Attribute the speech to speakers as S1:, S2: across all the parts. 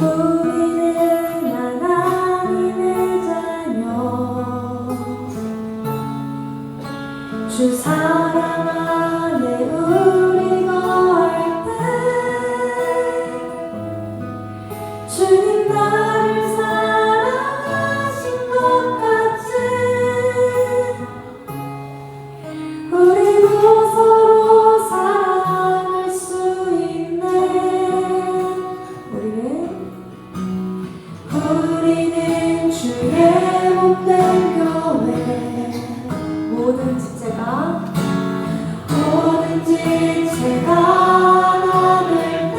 S1: 우리는 하나님의 자녀 주 사랑 안에 우리 거할 때 주님 나를 사랑하신 것 같이 우리도 서로 사랑할 수 있네. 우리는 주의 몸된 교회 뭐든지 제가 나눌 때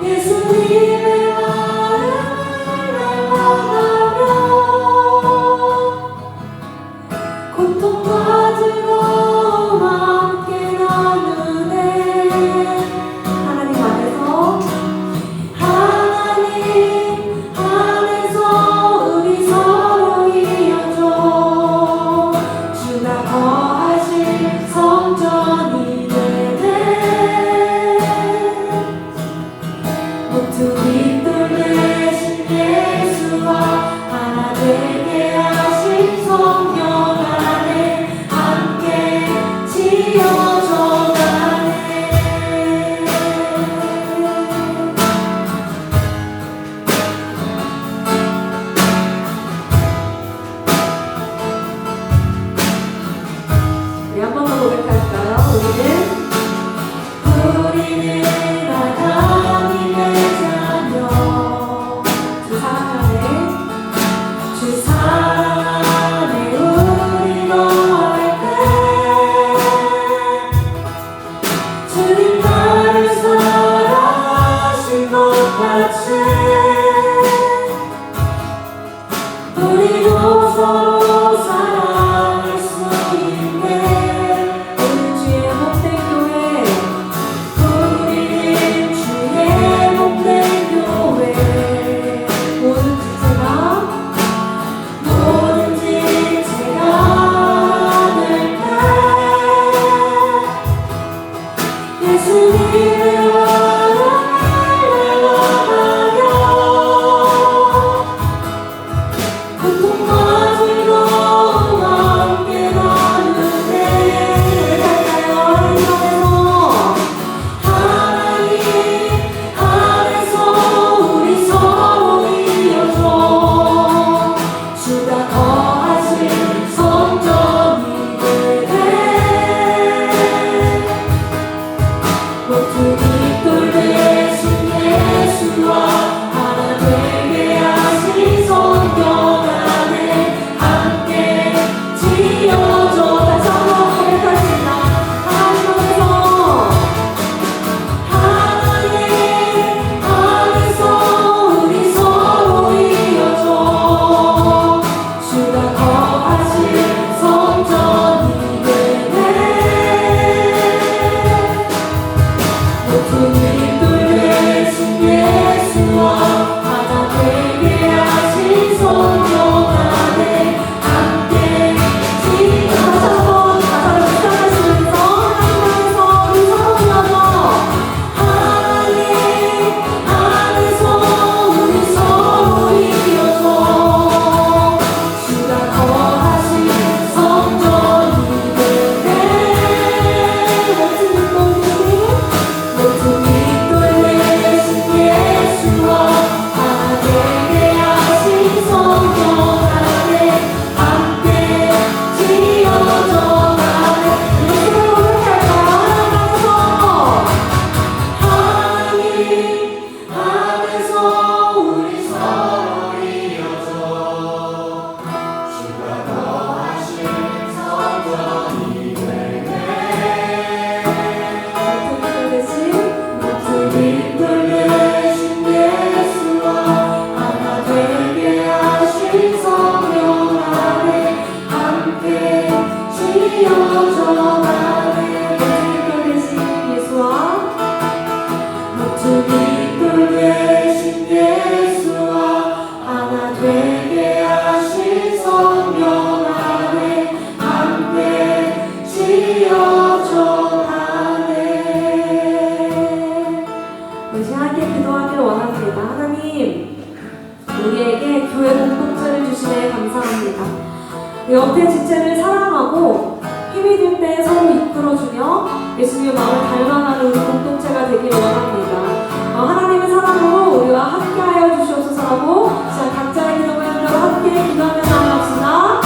S1: 예수님의 마음을 원하며 고통과 즐거움 함께 나누네. 하나님 안에서 우리 서로 이어져 주가 거하실 성전이 되네. 모퉁이 돌 대신 예수와 하나 되게 하신 성령 안에 함께 지어져 가네. 한 번 더 고백할까요? 우리는 하나님의 자녀 주 사랑 안에 우리 거할 때 주님 나를 사랑하신 것 같이 우리도 서로 사랑할 수 있네. 모퉁이 시간 함께 기도하기를 원합니다. 하나님, 우리에게 교회 공동체를 주시네 감사합니다. 옆에 지체를 사랑하고 힘이 들 때 서로 이끌어주며 예수님의 마음을 닮아가는 우리 공동체가 되기를 원합니다. 하나님의 사랑으로 우리와 함께하여 주시옵소서라고 자 각자의 기도를 함께 기도하며 나아갑시다.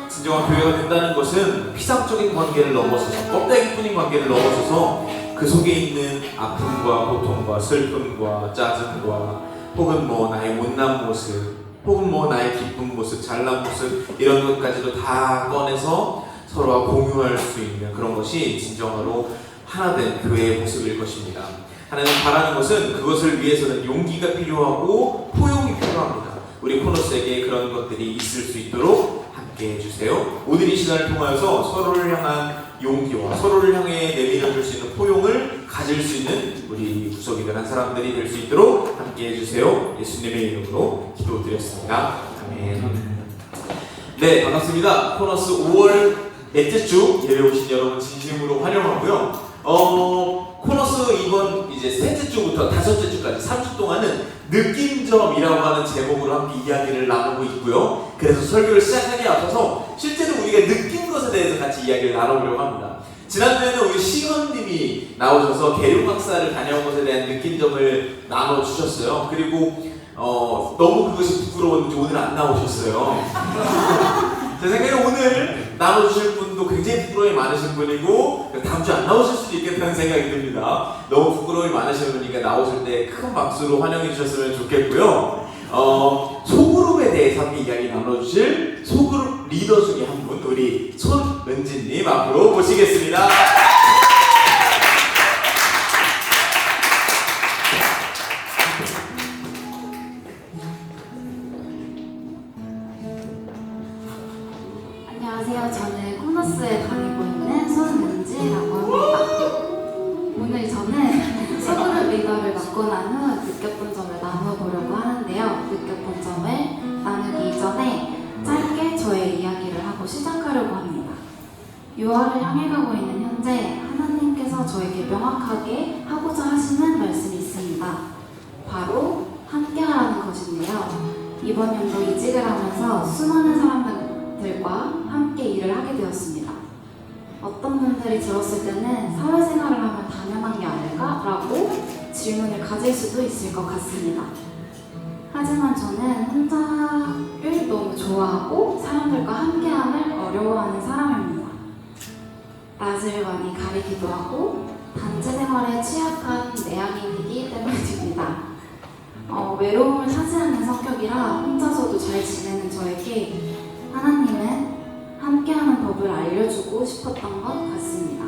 S2: 진정한 교회가 된다는 것은 피상적인 관계를 넘어서서 껍데기뿐인 관계를 넘어서서 그 속에 있는 아픔과 고통과 슬픔과 짜증과 혹은 나의 못난 모습 혹은 나의 기쁜 모습, 잘난 모습 이런 것까지도 다 꺼내서 서로와 공유할 수 있는 그런 것이 진정으로 하나된 교회의 모습일 것입니다. 하나님 바라는 것은 그것을 위해서는 용기가 필요하고 포용이 필요합니다. 우리 코너스에게 그런 것들이 있을 수 있도록 함께 해주세요. 오늘 이 시간을 통하여서 서로를 향한 용기와 서로를 향해 내밀어줄 수 있는 포용을 가질 수 있는 우리 구석이들한 사람들이 될 수 있도록 함께 해주세요. 예수님의 이름으로 기도드렸습니다. 아멘. 네, 반갑습니다. 코너스 5월 넷째 주 예배 오신 여러분 진심으로 환영하고요. 코너스 이번 이제 셋째 주부터 다섯째 주까지 3주 동안은 느낀점이라고 하는 제목으로 함께 이야기를 나누고 있고요. 그래서 설교를 시작하기에 앞서서 실제로 우리가 느낀 것에 대해서 같이 이야기를 나눠보려고 합니다. 지난주에는 우리 시건님이 나오셔서 계룡학사를 다녀온 것에 대한 느낀 점을 나눠주셨어요. 그리고 너무 그것이 부끄러웠는지 오늘 안 나오셨어요. 제 생각에 오늘 나눠주실 분도 굉장히 부끄러움이 많으신 분이고 다음 주 안 나오실 수도 있겠다는 생각이 듭니다. 너무 부끄러움이 많으신 분이니까 나오실 때 큰 박수로 환영해 주셨으면 좋겠고요. 소그룹에 대해서 함께 이야기 나눠주실 소그룹 리더 중에 한 분, 우리 손은진님 앞으로 모시겠습니다.
S3: 안녕하세요. 저는 코너스에 다니고 있는 손은지라고 합니다. 오늘 저는 소그룹 리더를 맡고 난 후 느꼈던 점을 나눠보려고 하는데요. 느꼈던 점을 나누기 이전에 짧게 저의 이야기를 하고 시작하려고 합니다. 유아를 향해 가고 있는 현재 하나님께서 저에게 명확하게 하고자 하시는 말씀이 있습니다. 바로 함께하라는 것인데요. 이번 연도 이직을 하면서 수많은 사람들과 함께 일을 하게 되었습니다. 어떤 분들이 들었을 때는 사회생활을 하면 당연한 게 아닐까라고 질문을 가질 수도 있을 것 같습니다. 하지만 저는 혼자를 너무 좋아하고 사람들과 함께함을 어려워하는 사람입니다. 낯을 많이 가리기도 하고 단체 생활에 취약한 내향인이기 때문입니다. 외로움을 타지하는 성격이라 혼자서도 잘 지내는 저에게 하나님은 함께하는 법을 알려주고 싶었던 것 같습니다.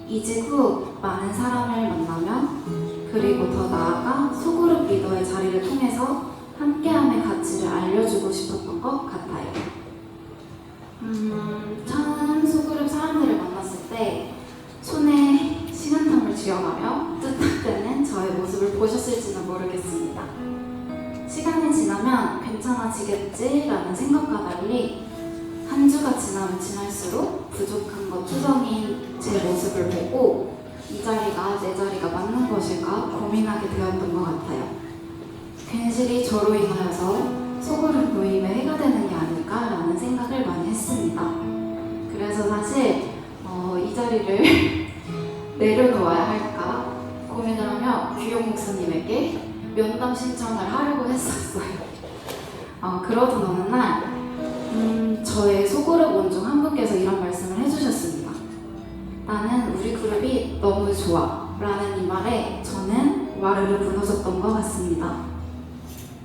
S3: 이직 후 많은 사람을 만나면 그리고 더 나아가 소그룹 리더의 자리를 통해서 함께함의 가치를 알려주고 싶었던 것 같아요. 처음 소그룹 사람들을 만났을 때 손에 식은땀을 쥐어가며 뜻할 저의 모습을 보셨을지는 모르겠습니다. 시간이 지나면 괜찮아지겠지라는 생각과 달리 한 주가 지나면 지날수록 부족한 것 투성인 제 모습을 보고 이 자리가 내 자리가 맞는 것일까 고민하게 되었던 것 같아요. 괜시리 저로 인하여서 소그룹 모임에 해가 되는 게 아닐까라는 생각을 많이 했습니다. 그래서 사실 이 자리를 내려놓아야 할까 고민을 하며 규용 목사님에게 면담 신청을 하려고 했었어요. 그러던 어느 날 저의 소그룹 원중 한 분께서 이런 말씀을 해주셨습니다. 나는 우리 그룹이 너무 좋아 라는 이 말에 저는 와르르 무너졌던 것 같습니다.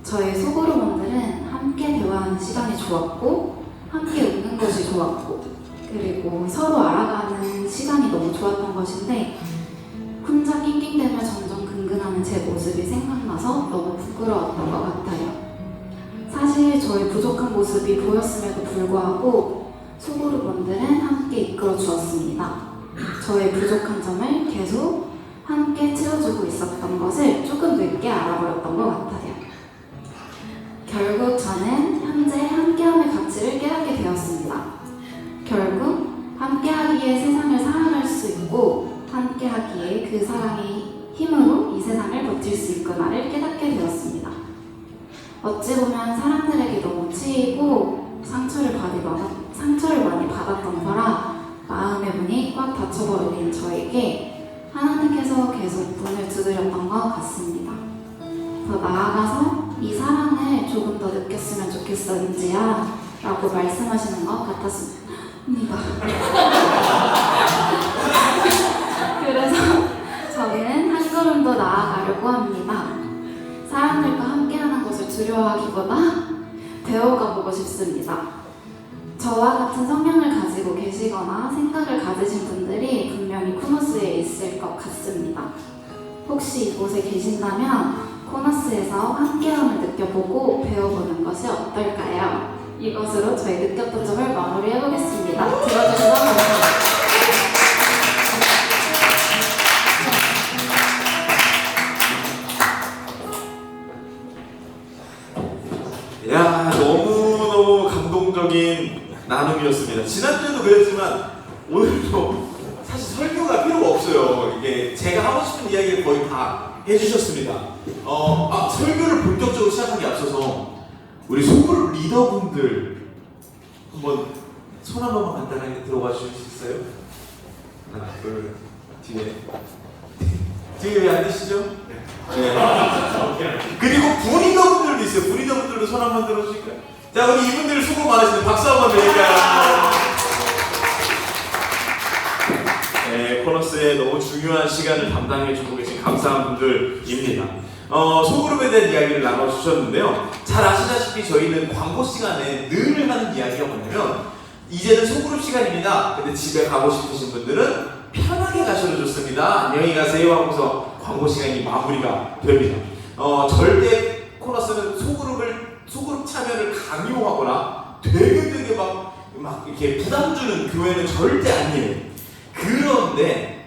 S3: 저의 소그룹원들은 함께 대화하는 시간이 좋았고 함께 웃는 것이 좋았고 그리고 서로 알아가는 시간이 너무 좋았던 것인데 혼자 낑낑대며 점점 근근하는 제 모습이 생각나서 너무 부끄러웠던 것 같아요. 사실 저의 부족한 모습이 보였음에도 불구하고 소그룹원들은 함께 이끌어 주었습니다. 저의 부족한 점을 계속 함께 채워주고 있었던 것을 조금 늦게 알아버렸던 것 같아요. 결국 저는 현재 함께함의 가치를 깨닫게 되었습니다. 결국 함께하기에 세상을 사랑할 수 있고 함께하기에 그 사랑의 힘으로 이 세상을 버틸 수 있구나를 깨닫게 되었습니다. 어찌 보면 사람들에게 너무 치이고 상처를 많이 받았던 터라 마음의 문이 꽉 닫혀버린 저에게 하나님께서 계속 문을 두드렸던 것 같습니다. 더 나아가서 이 사랑을 조금 더 느꼈으면 좋겠었는지야 라고 말씀하시는 것 같았습니다. 그래서 저는 한 걸음 더 나아가려고 합니다. 사람들과 함께하는 것을 두려워하기보다 배워가 보고 싶습니다. 저와 같은 성향을 가지고 계시거나 생각을 가지신 분들이 분명히 코너스에 있을 것 같습니다. 혹시 이곳에 계신다면 코너스에서 함께함을 느껴보고 배워보는 것이 어떨까요? 이것으로 저희 느꼈던 점을 마무리해보겠습니다. 들어주셔서 감사합니다.
S2: 야, 너무너무 감동적인 나눔이었습니다. 지난주에도 그랬지만 오늘도 사실 설교가 필요가 없어요. 이게 제가 하고 싶은 이야기를 거의 다 해주셨습니다. 설교를 본격적으로 시작하기 앞서서 우리 소그룹 리더분들 한번 손 한 번만 간단하게 들어봐 주실 수 있어요? 하나, 둘, 뒤에 왜 안 계시죠? 네. 그리고 부리더분들도 있어요. 부리더분들도 손 한 번 들어주실까요? 자, 우리 이분들 수고 많으시네요. 박수 한번 드릴까요? 네, 코너스에 너무 중요한 시간을 담당해주고 계신 감사한 분들입니다. 소그룹에 대한 이야기를 나눠주셨는데요. 잘 아시다시피 저희는 광고 시간에 늘 하는 이야기가 뭐냐면 이제는 소그룹 시간입니다. 근데 집에 가고 싶으신 분들은 편하게 가셔도 좋습니다. 안녕히 가세요 하고서 광고 시간이 마무리가 됩니다. 절대 코너스는 소그룹 참여를 강요하거나 되게 막 이렇게 부담 주는 교회는 절대 아니에요. 그런데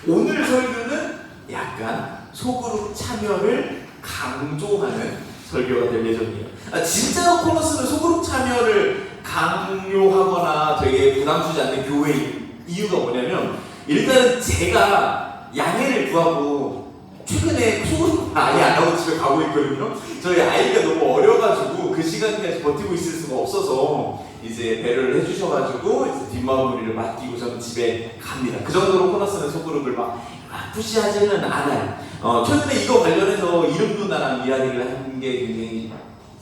S2: 오늘 설교는 약간 소그룹 참여를 강조하는 설교가 될 예정이에요. 진짜로 코너스는 소그룹 참여를 강요하거나 되게 부담 주지 않는 교회인 이유가 뭐냐면 일단은 제가 양해를 구하고 최근에 소그룹 아예 안 하고 집에 가고 있거든요. 저희 아이가 너무 어려가지고 그 시간까지 버티고 있을 수가 없어서 이제 배려를 해주셔가지고 이제 뒷마무리를 맡기고 저는 집에 갑니다. 그 정도로 코너스는 소그룹을 막 푸시하지는 않아요. 최근에 이거 관련해서 이름 누나랑 이야기를 한 게 굉장히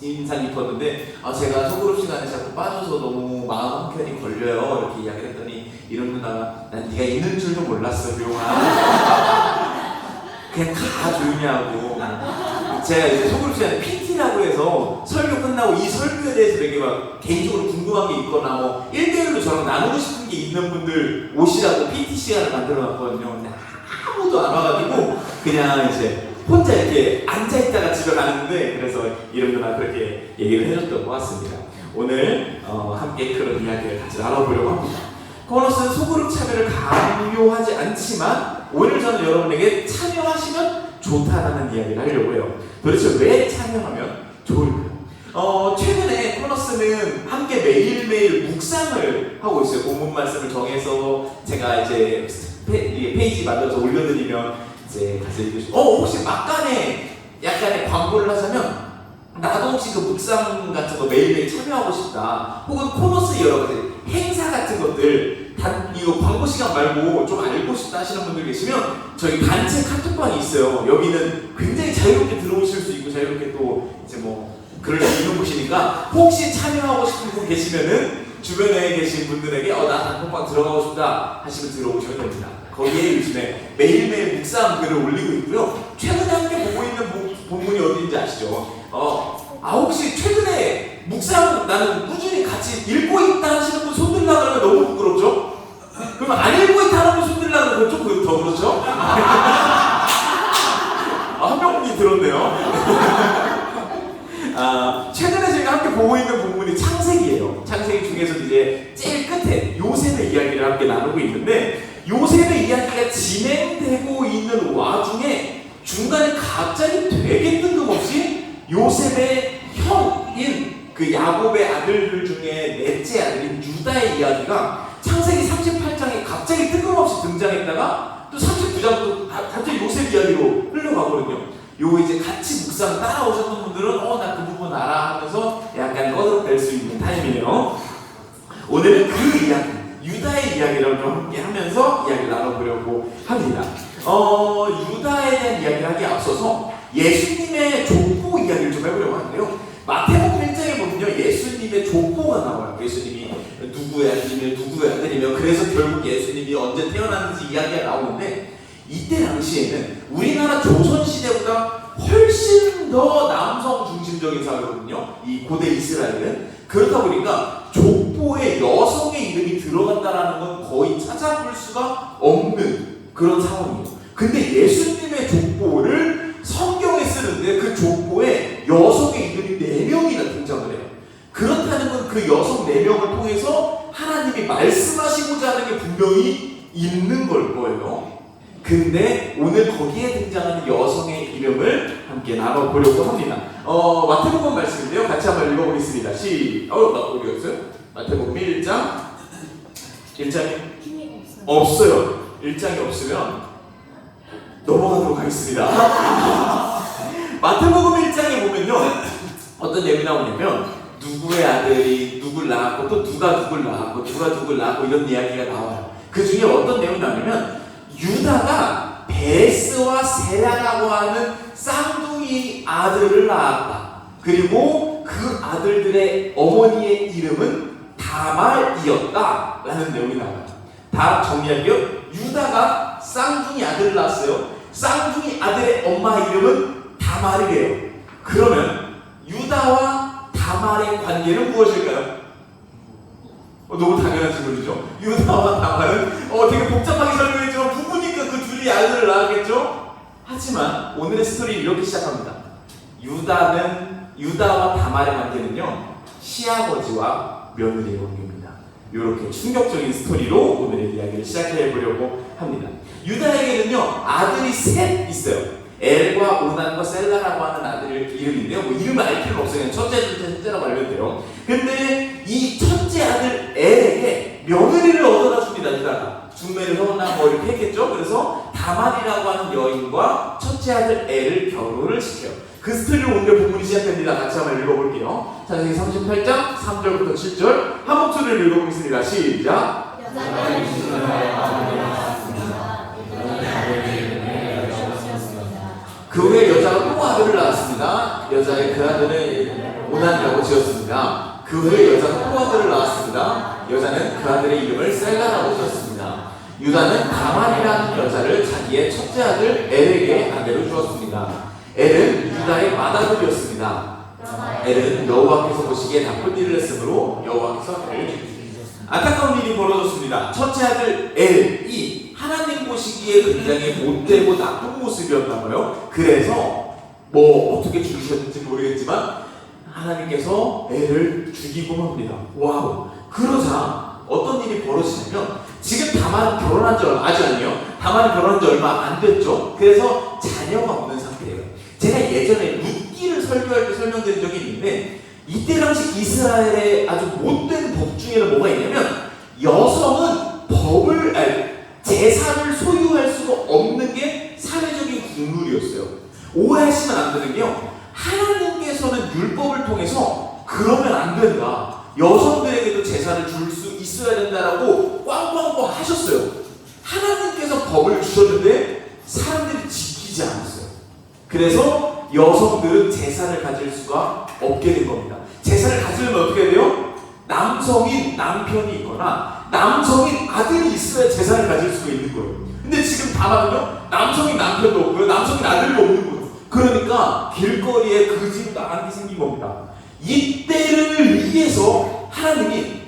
S2: 인상 깊었는데 제가 소그룹 시간에 자꾸 빠져서 너무 마음 한켠이 걸려요 이렇게 이야기를 했더니 이름 누나가 난 네가 있는 줄도 몰랐어 묘아 그냥 가 조용히 하고 제가 이제 소그룹 시간에 PT라고 해서 설교 끝나고 이 설교에 대해서 되게 막 개인적으로 궁금한 게 있거나 뭐 1대1로 저랑 나누고 싶은 게 있는 분들 오시라고 PT 시간을 만들어 놨거든요. 근데 아무도 안 와가지고 그냥 이제 혼자 이렇게 앉아있다가 집에 가는데 그래서 이름 누나 그렇게 얘기를 해줬던 것 같습니다. 오늘 함께 그런 이야기를 같이 나눠보려고 합니다. 코너스는 소그룹 참여를 강요하지 않지만 오늘 저는 여러분에게 참여하시면 좋다라는 이야기를 하려고 해요. 도대체 왜 참여하면 좋을까요? 최근에 코너스는 함께 매일매일 묵상을 하고 있어요. 본문 말씀을 정해서 제가 이제 페이지 만들어서 올려드리면 이제 가서 읽으시고 혹시 막간에 약간의 광고를 하자면 나도 혹시 그 묵상 같은 거 매일매일 참여하고 싶다 혹은 코너스 여러 가지 행사 같은 것들 이거 광고 시간 말고 좀 알고 싶다 하시는 분들 계시면 저희 단체 카톡방이 있어요. 여기는 굉장히 자유롭게 들어오실 수 있고 자유롭게 또 이제 뭐 글을 읽는 곳이니까 혹시 참여하고 싶은 분 계시면은 주변에 계신 분들에게 나 단톡방 들어가고 싶다 하시면 들어오시면 됩니다. 거기에 요즘에 매일매일 묵상 글을 올리고 있고요. 최근에 함께 아시죠? 혹시 최근에 묵상 나는 꾸준히 같이 읽고 있다 하시는 분 손들라 그러면 너무 부끄럽죠? 그럼 안 읽고 있다 하는 분 손들라 그러면 좀 더 그렇죠? 한 명분이 들었네요. 최근에 저희가 함께 보고 있는 본문이 창세기예요. 창세기 중에서 이제 제일 끝에 요셉의 이야기를 함께 나누고 있는데, 요셉의 이야기가 진행되고 있는 와중에 중간에 갑자기 되게 뜬금없이 요셉의 형인 그 야곱의 아들들 중에 넷째 아들인 유다의 이야기가 창세기 38장에 갑자기 뜬금없이 등장했다가 또 39장부터 갑자기 요셉 이야기로 흘러가거든요. 요 이제 같이 묵상 따라오셨던 분들은 나 그 부분 알아 하면서 약간 꺼득될 수 있는 타임이에요. 오늘은 그 이야기, 유다의 이야기를 좀 함께 하면서 이야기를 나눠보려고 합니다. 유다에 대한 이야기를 하기에 앞서서 예수님의 족보 이야기를 좀 해보려고 하는데요. 마태복음 1장에 보면요, 예수님의 족보가 나와요. 예수님이 누구의 아들이며 그래서 결국 예수님이 언제 태어났는지 이야기가 나오는데, 이때 당시에는 우리나라 조선시대보다 훨씬 더 남성 중심적인 사회거든요. 이 고대 이스라엘은. 그렇다 보니까 족보에 여성의 이름이 들어간다는 건 거의 찾아볼 수가 없는 그런 상황이에요. 근데 예수님의 족보를 성경에 쓰는데 그 족보에 여성의 이름이 4명이나 등장을 해요. 그렇다는 건 그 여성 4명을 통해서 하나님이 말씀하시고자 하는 게 분명히 있는 걸 거예요. 근데 오늘 거기에 등장하는 여성의 이름을 함께 나눠보려고 합니다. 마태복음 말씀인데요. 같이 한번 읽어보겠습니다. 어디 갔어요? 마태복음 1장. 1장이 없어요. 1장이 없으면 넘어가도록 하겠습니다. 마태복음 1장에 보면요, 어떤 내용이 나오냐면 누구의 아들이 누굴 낳았고 또 누가 누굴 낳았고 누가 누굴 낳았고 이런 이야기가 나와요. 그 중에 어떤 내용이 나오냐면 유다가 베스와 세라라고 하는 쌍둥이 아들을 낳았다. 그리고 그 아들들의 어머니의 이름은 다말이었다 라는 내용이 나와요. 다 정리할게요. 유다가 쌍둥이 아들을 낳았어요. 쌍둥이 아들의 엄마 이름은 다말이래요. 그러면 유다와 다말의 관계는 무엇일까요? 너무 당연한 질문이죠. 유다와 다말은 되게 복잡하게 설명했지만 부부니까 그 둘이 아들을 낳았겠죠? 하지만 오늘의 스토리는 이렇게 시작합니다. 유다와 다말의 관계는요, 시아버지와 며느리의 관계입니다. 이렇게 충격적인 스토리로 오늘의 이야기를 시작해 보려고 합니다. 유다에게는요, 아들이 셋 있어요. 엘과 오난과 셀라라고 하는 아들 이름인데요. 뭐 이름을 알 필요는 없어요. 그냥 첫째, 둘째, 셋째라고 알면 돼요. 근데 이 첫째 아들 엘에게 며느리를 얻어다 줍니다. 유다가 중매를 하거나 뭐 이렇게 했겠죠. 그래서 다말이라고 하는 여인과 첫째 아들 엘을 결혼을 시켜요. 그 스토리로 오늘 본문이 시작됩니다. 같이 한번 읽어볼게요. 창세기 38장 3절부터 7절 한 목소리를 읽어보겠습니다. 시작. 그 후에 여자가 또 아들을 낳았습니다. 여자의 그 아들은 오난이라고 지었습니다. 그 후에 여자가 또 아들을 낳았습니다. 여자는 그 아들의 이름을 셀라라고 지었습니다. 유다는 다말이라는 여자를 자기의 첫째 아들 엘에게 아내로 주었습니다. 엘은 유다의 맏아들이었습니다. 엘은 여호와께서 보시기에 나쁜 일을 했으므로 여호와께서 엘을 죽이셨습니다. 안타까운 일이 벌어졌습니다. 첫째 아들 엘이 하나님 보시기에 굉장히 못되고 나쁜 모습이었나 봐요. 그래서 뭐 어떻게 죽이셨는지 모르겠지만 하나님께서 애를 죽이고 맙니다. 와우. 그러자 어떤 일이 벌어지냐면, 지금 다말은 결혼한 지 아직 아니에요. 다말은 결혼한 지 얼마 안 됐죠. 그래서 자녀가 없는 상태예요. 제가 예전에 룻기를 설교할 때 설명드린 적이 있는데, 이때 당시 이스라엘의 아주 못된 법 중에는 뭐가 있냐면, 여성은 재산을 소유할 수가 없는 게 사회적인 국룰이었어요. 오해하시면 안 되는 게요, 하나님께서는 율법을 통해서 그러면 안 된다, 여성들에게도 재산을 줄 수 있어야 된다라고 꽝꽝꽝 하셨어요. 하나님께서 법을 주셨는데 사람들이 지키지 않았어요. 그래서 여성들은 재산을 가질 수가 없게 된 겁니다. 재산을 가지려면 어떻게 해야 돼요? 남성인 남편이 있거나 남성인 아들이 있어야 재산을 가질 수가 있는 거예요. 근데 지금 다말은요, 남성인 남편도 없고요, 남성인 아들도 없는 거예요. 그러니까 길거리에 그 집 나간 게 생긴 겁니다. 이때를 위해서 하나님이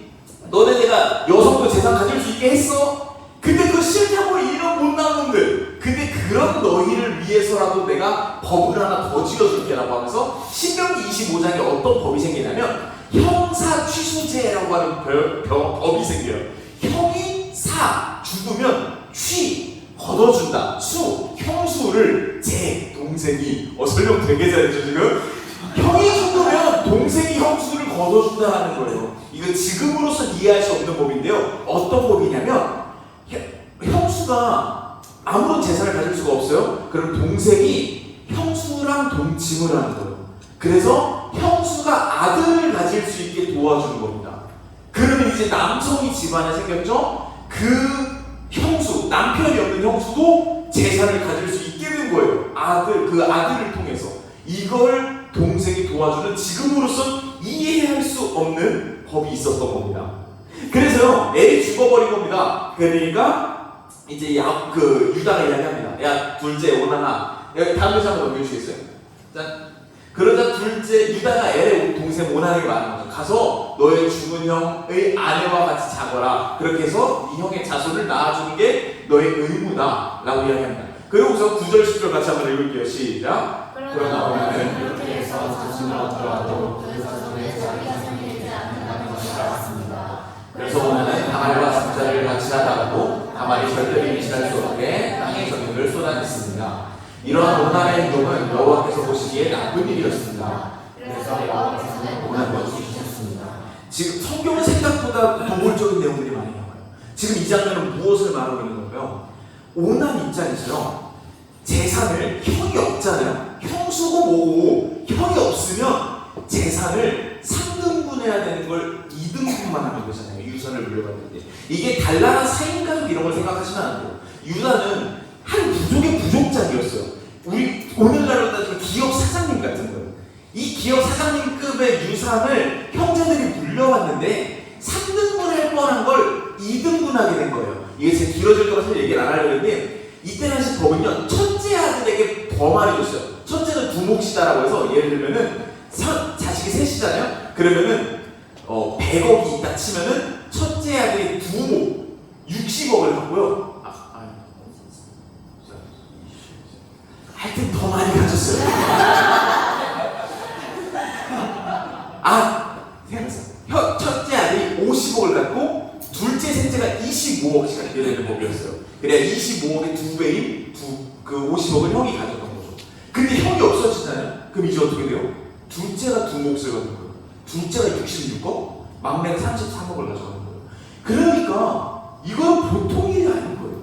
S2: 너네 내가 여성도 재산 가질 수 있게 했어? 근데 그거 싫다고 이런 못난 놈들, 근데 그런 너희를 위해서라도 내가 법을 하나 더 지어줄게 라고 하면서 신명기 25장에 어떤 법이 생기냐면 형사 취소제라고 하는 법이 생겨요. 형이 죽으면 걷어준다. 형수를 제 동생이 설명 되게 잘했죠 지금. 형이 죽으면 동생이 형수를 걷어준다는 거예요. 이거 지금으로선 이해할 수 없는 법인데요. 어떤 법이냐면 형수가 아무런 재산을 가질 수가 없어요. 그럼 동생이 형수랑 동침을 하는 거예요. 그래서 형수가 아들을 가질 수 있게 도와주는 겁니다. 그러면 이제 남성이 집안에 생겼죠? 그 형수, 남편이 없는 형수도 재산을 가질 수 있게 된 거예요. 그 아들을 통해서. 이걸 동생이 도와주는 지금으로선 이해할 수 없는 법이 있었던 겁니다. 그래서요, 애이 죽어버린 겁니다. 그러니까 이제 유다가 이야기합니다. 야, 둘째 오나나. 다음 글자 한번 넘겨주시겠어요? 짠. 그러자 둘째 유다가 애의 동생 오나에게 말하는 거죠. 가서 너의 죽은 형의 아내와 같이 자거라. 그렇게 해서 이 형의 자손을 낳아주는 게 너의 의무다 라고 이야기합니다. 그리고서 9절 10절 같이 한번 읽을게요. 시작. 그러나 오나는 그렇게 해서 자손을 얻더라도 그 자손의 자기가 생기지 않는다는 것을 알았습니다. 그래서 오나는 다말과 잠자리를 같이 하다가도 다말이 절대로 임신할 수 없게 땅에 정욕을 쏟아냈습니다. 이러한 오난의 행동은 여호와께서 보시기에 나쁜 일이었습니다. 그래서 여호와께서는 오난을 죽이셨습니다. 지금 성경은 생각보다 노골적인 내용들이 많이 나와요. 지금 이 장면은 무엇을 말하고 있는 건가요? 오난 입장에서요, 재산을 형이 없잖아요. 형수고 뭐고 형이 없으면 재산을 3등분해야 되는 걸 2등분만 하는 거잖아요. 유산을 물려받는데 이게 단란한 4인 가족 이런 걸 생각하시면 안 돼요. 유다는 한 부족의 부족장이었어요. 우리 오늘날로 따지면 기업 사장님 같은 거예요. 이 기업 사장님급의 유산을 형제들이 물려왔는데 3등분할 뻔한 걸 2등분하게 된 거예요. 이게 제가 길어질 거라서 얘기를 안 하려고 했는데 이때 당시 법은요, 첫째 아들에게 더 많이 줬어요. 첫째는 두 몫이다라고 해서 예를 들면은 자식이 셋이잖아요. 그러면은 100억이 있다 치면은 첫째 아들이 두 몫 60억을 갖고요. 하여튼 더 많이 가졌어요. 생각했어요. 첫째 아들이 50억을 갖고 둘째, 셋째가 25억씩 갖게 되는 법이었어요. 그래야 25억의 2배인 그 50억을 형이 가져간 거죠. 근데 형이 없어지잖아요. 그럼 이제 어떻게 돼요? 둘째가 두 몫을 갖는 거예요. 둘째가 66억, 막내가 33억을 가져가는 거예요. 그러니까 이건 보통 일이 아닌 거예요.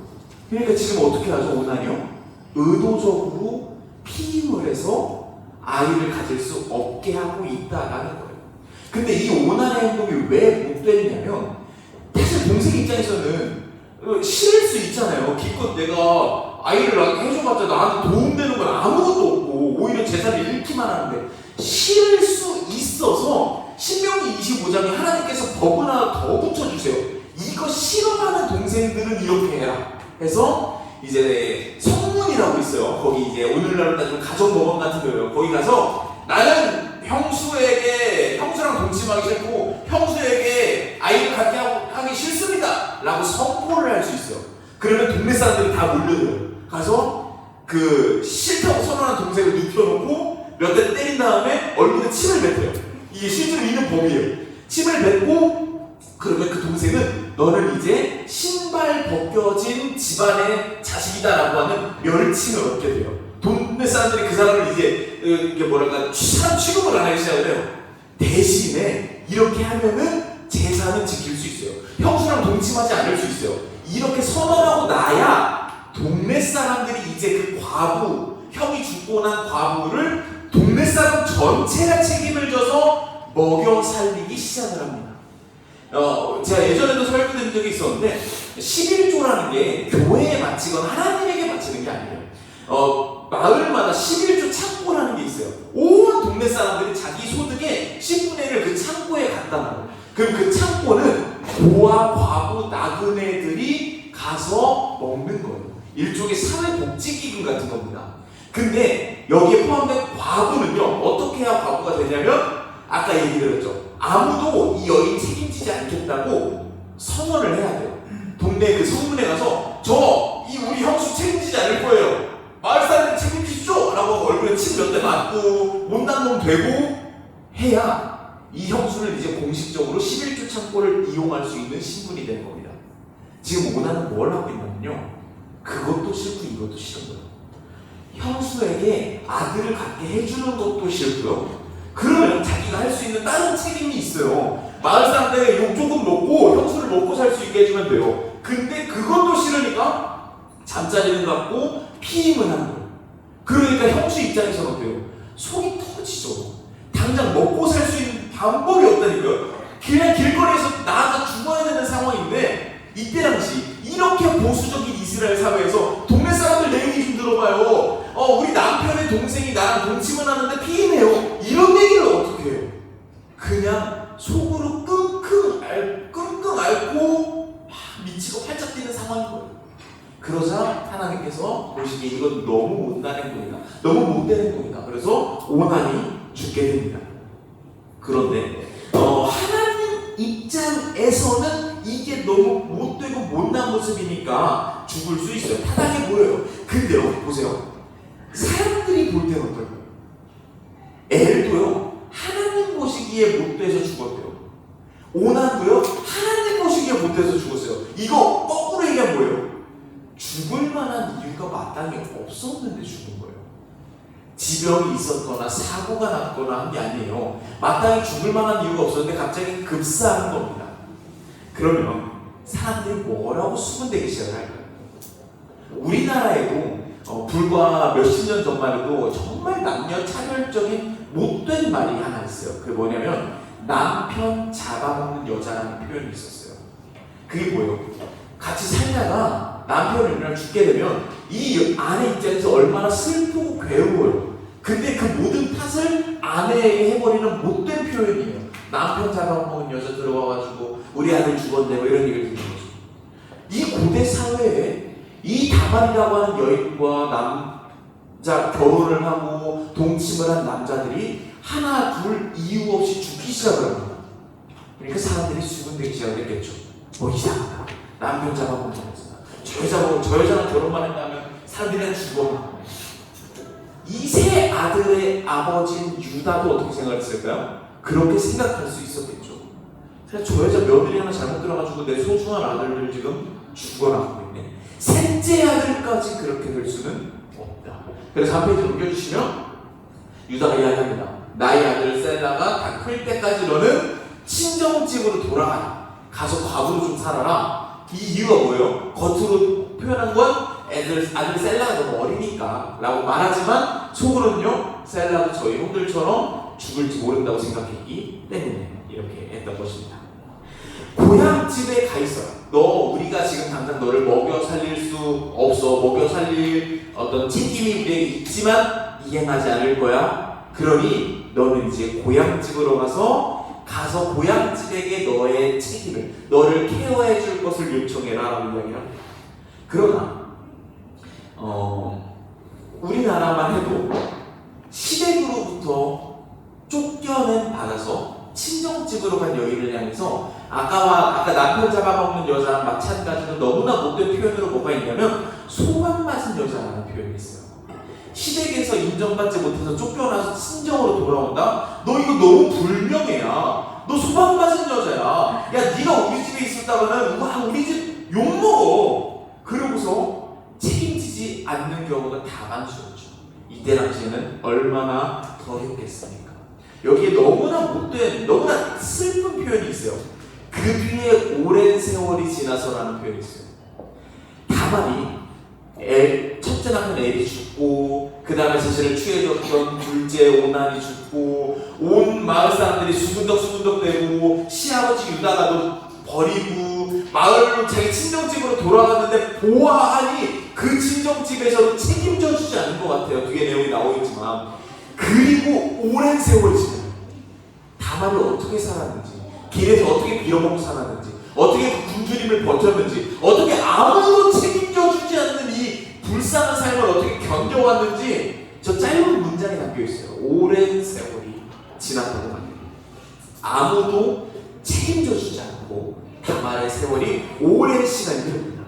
S2: 그러니까 지금 어떻게 하죠? 오난이요? 의도적으로 피임을 해서 아이를 가질 수 없게 하고 있다라는 거예요. 근데 이 오난의 행동이 왜 못 되느냐면 사실 동생 입장에서는 싫을 수 있잖아요. 기껏 내가 아이를 해줘봤자 나한테 도움되는 건 아무것도 없고 오히려 재산을 잃기만 하는데 싫을 수 있어서 신명기 25장에 하나님께서 법을 하나 더 붙여주세요. 이거 싫어하는 동생들은 이렇게 해라 해서 이제 성문이라고 있어요. 거기 이제 오늘날로 따지면 가정법원 같은 거예요. 거기 가서 나는 형수랑 동침하기 싫고 형수에게 아이를 갖게 하기 싫습니다 라고 선포를 할 수 있어요. 그러면 동네 사람들이 다 몰려들어요. 가서 그 싫다고 선언한 동생을 눕혀놓고 몇 대 때린 다음에 얼굴에 침을 뱉어요. 이게 실제로 있는 법이에요. 침을 뱉고 그러면 그 동생은 너는 이제 신발 벗겨진 집안의 자식이다라고 하는 멸칭을 얻게 돼요. 동네 사람들이 그 사람을 이제 이게 뭐랄까 사람 취급을 안 하기 시작을 해요. 대신에 이렇게 하면은 재산은 지킬 수 있어요. 형수랑 동침하지 않을 수 있어요. 이렇게 선언하고 나야 동네 사람들이 이제 그 과부, 형이 죽고 난 과부를 동네 사람 전체가 책임을 져서 먹여 살리기 시작을 합니다. 제가 예전에도 설명드린 적이 있었는데 11조라는 게 교회에 바치거나 하나님에게 바치는 게 아니에요. 마을마다 11조 창고라는 게 있어요. 온 동네 사람들이 자기 소득의 10분의 1을 그 창고에 갖다 놔요. 그럼 그 창고는 고아, 과부, 나그네들이 가서 먹는 거예요. 일종의 사회복지기금 같은 겁니다. 근데 여기에 포함된 과부 아까 얘기드렸죠. 아무도 이 여인 책임지지 않겠다고 선언을 해야 돼요. 동네 그 성문에 가서 이 우리 형수 책임지지 않을 거예요. 마을 사람들 책임지십시오! 라고 얼굴에 침 몇 대 맞고 못난 놈 되고 해야 이 형수는 이제 공식적으로 11조 창고를 이용할 수 있는 신분이 되는 겁니다. 지금 오나는 뭘 하고 있냐면요, 그것도 싫고 이것도 싫은 거예요. 형수에게 아들을 갖게 해주는 것도 싫고요. 그러면 자기가 할 수 있는 다른 책임이 있어요. 마을 사람들에게 욕 조금 먹고 형수를 먹고 살 수 있게 해주면 돼요. 근데 그것도 싫으니까 잠자리는 갖고 피임을 하는 거예요. 그러니까 형수 입장에서는 어때요? 속이 터지죠. 당장 먹고 살 수 있는 방법이 없다니까요. 그냥 길거리에서 나가 죽어야 되는 상황인데, 이때 당시 이렇게 보수적인 이스라엘 사회에서 동네 사람들 내 얘기 좀 들어봐요. 우리 남편의 동생이 나랑 동침을 하는데 피임해요. 이런 얘기를 어떻게 해요? 그냥 속으로 끙끙 앓고 미치고 팔짝 뛰는 상황인 거예요. 그러자 하나님께서 보시기에 이건 너무 못난 행동이다, 너무 못된 행동이다. 그래서 오난이 죽게 됩니다. 그런데 하나님 입장에서는 이게 너무 못되고 못난 모습이니까 죽을 수 있어요. 타당해 보여요. 근데요, 보세요. 사람들이 볼 때는 어떨까요? 엘도요, 하나님 보시기에 못돼서 죽었대요. 오난도요, 하나님 보시기에 못돼서 죽었어요. 이거 거꾸로 얘기하면 뭐예요? 죽을 만한 이유가 마땅히 없었는데 죽은 거예요. 지병이 있었거나 사고가 났거나 한 게 아니에요. 마땅히 죽을 만한 이유가 없었는데 갑자기 급사한 겁니다. 그러면 사람들이 뭐라고 수군대기 시작을 할까요? 우리나라에도 불과 몇십 년 전만 해도 정말 남녀 차별적인 못된 말이 하나 있어요. 그게 뭐냐면 남편 잡아먹는 여자라는 표현이 있었어요. 그게 뭐예요? 같이 살다가 남편을 죽게 되면 이 아내 입장에서 얼마나 슬프고 괴로워요. 근데 그 모든 탓을 아내에게 해버리는 못된 표현이에요. 남편 잡아먹은 여자 들어와가지고 우리 아들 죽었네, 뭐 이런 얘기를 듣는 거죠. 이 고대 사회에 이 다말이라고 하는 여인과 남자 결혼을 하고 동침을 한 남자들이 하나 둘 이유 없이 죽기 시작을 합니다. 그러니까 사람들이 수군대기 시작을 했겠죠. 이상하다, 남편 잡아먹은 여자, 저 여자랑 결혼만 했다면 사람들이 죽어. 이 세 아들의 아버지인 유다도 어떻게 생각했을까요? 그렇게 생각할 수 있었겠죠. 그냥 저 여자 며느리 하나 잘못 들어가지고 내 소중한 아들을 지금 죽어나가고 있네. 셋째 아들까지 그렇게 될 수는 없다. 그래서 한 페이지 넘겨주시면 유다가 이야기합니다. 나의 아들 셀라가 다 클 때까지 너는 친정집으로 돌아가라. 가서 과부로 좀 살아라. 이 이유가 뭐예요? 겉으로 표현한 건 아들 셀라가 너무 어리니까 라고 말하지만 속으로는요, 셀라도 저희 형들처럼 죽을지 모른다고 생각했기 때문에 이렇게 했던 것입니다. 고향집에 가 있어요. 우리가 지금 당장 너를 먹여 살릴 수 없어. 먹여 살릴 어떤 책임이 우리에게 있지만 이행하지 않을 거야. 그러니 너는 이제 고향집으로 가서 고향집에게 너의 책임을, 너를 케어해 줄 것을 요청해라 라고 이야기를 합니다. 그러나 우리나라만 해도 시댁으로부터 쫓겨낸 받아서 친정집으로 간 여인을 향해서 아까 남편 잡아먹는 여자랑 마찬가지로 너무나 못된 표현으로 뭐가 있냐면 소방 맞은 여자라는 표현이 있어요. 시댁에서 인정받지 못해서 쫓겨나서 친정으로 돌아온다? 너 이거 너무 불명예야. 너 소방 맞은 여자야. 야, 네가 우리 집에 있었다가는 우리 집 욕먹어. 그러고서 책임지지 않는 경우가 다반수였죠. 이때 당시에는 얼마나 더 했겠습니까? 여기에 너무나 못된, 너무나 슬픈 표현이 있어요. 그 뒤에 오랜 세월이 지나서라는 표현이 있어요. 다만이 첫째 남편 엘이 죽고, 그 다음에 자신을 취해줬던 둘째 오난이 죽고, 온 마을 사람들이 수군덕수군덕 대고, 시아버지 유다가도 버리고, 마을로 자기 친정집으로 돌아갔는데 보아하니 그 친정집에서도 책임져 주지 않은 것 같아요. 뒤에 내용이 나오겠지만. 그리고 오랜 세월이 지나요. 다만이 어떻게 살았는지, 길에서 어떻게 빌어먹고 살았는지, 어떻게 굶주림을 버텼는지, 어떻게 아무도 책임져 주지 않는 이 불쌍한 삶을 어떻게 견뎌왔는지 저 짧은 문장에 담겨 있어요. 오랜 세월이 지났다고 합니다. 아무도 책임져 주지 않고 다말의 세월이 오랜 시간이 흐릅니다.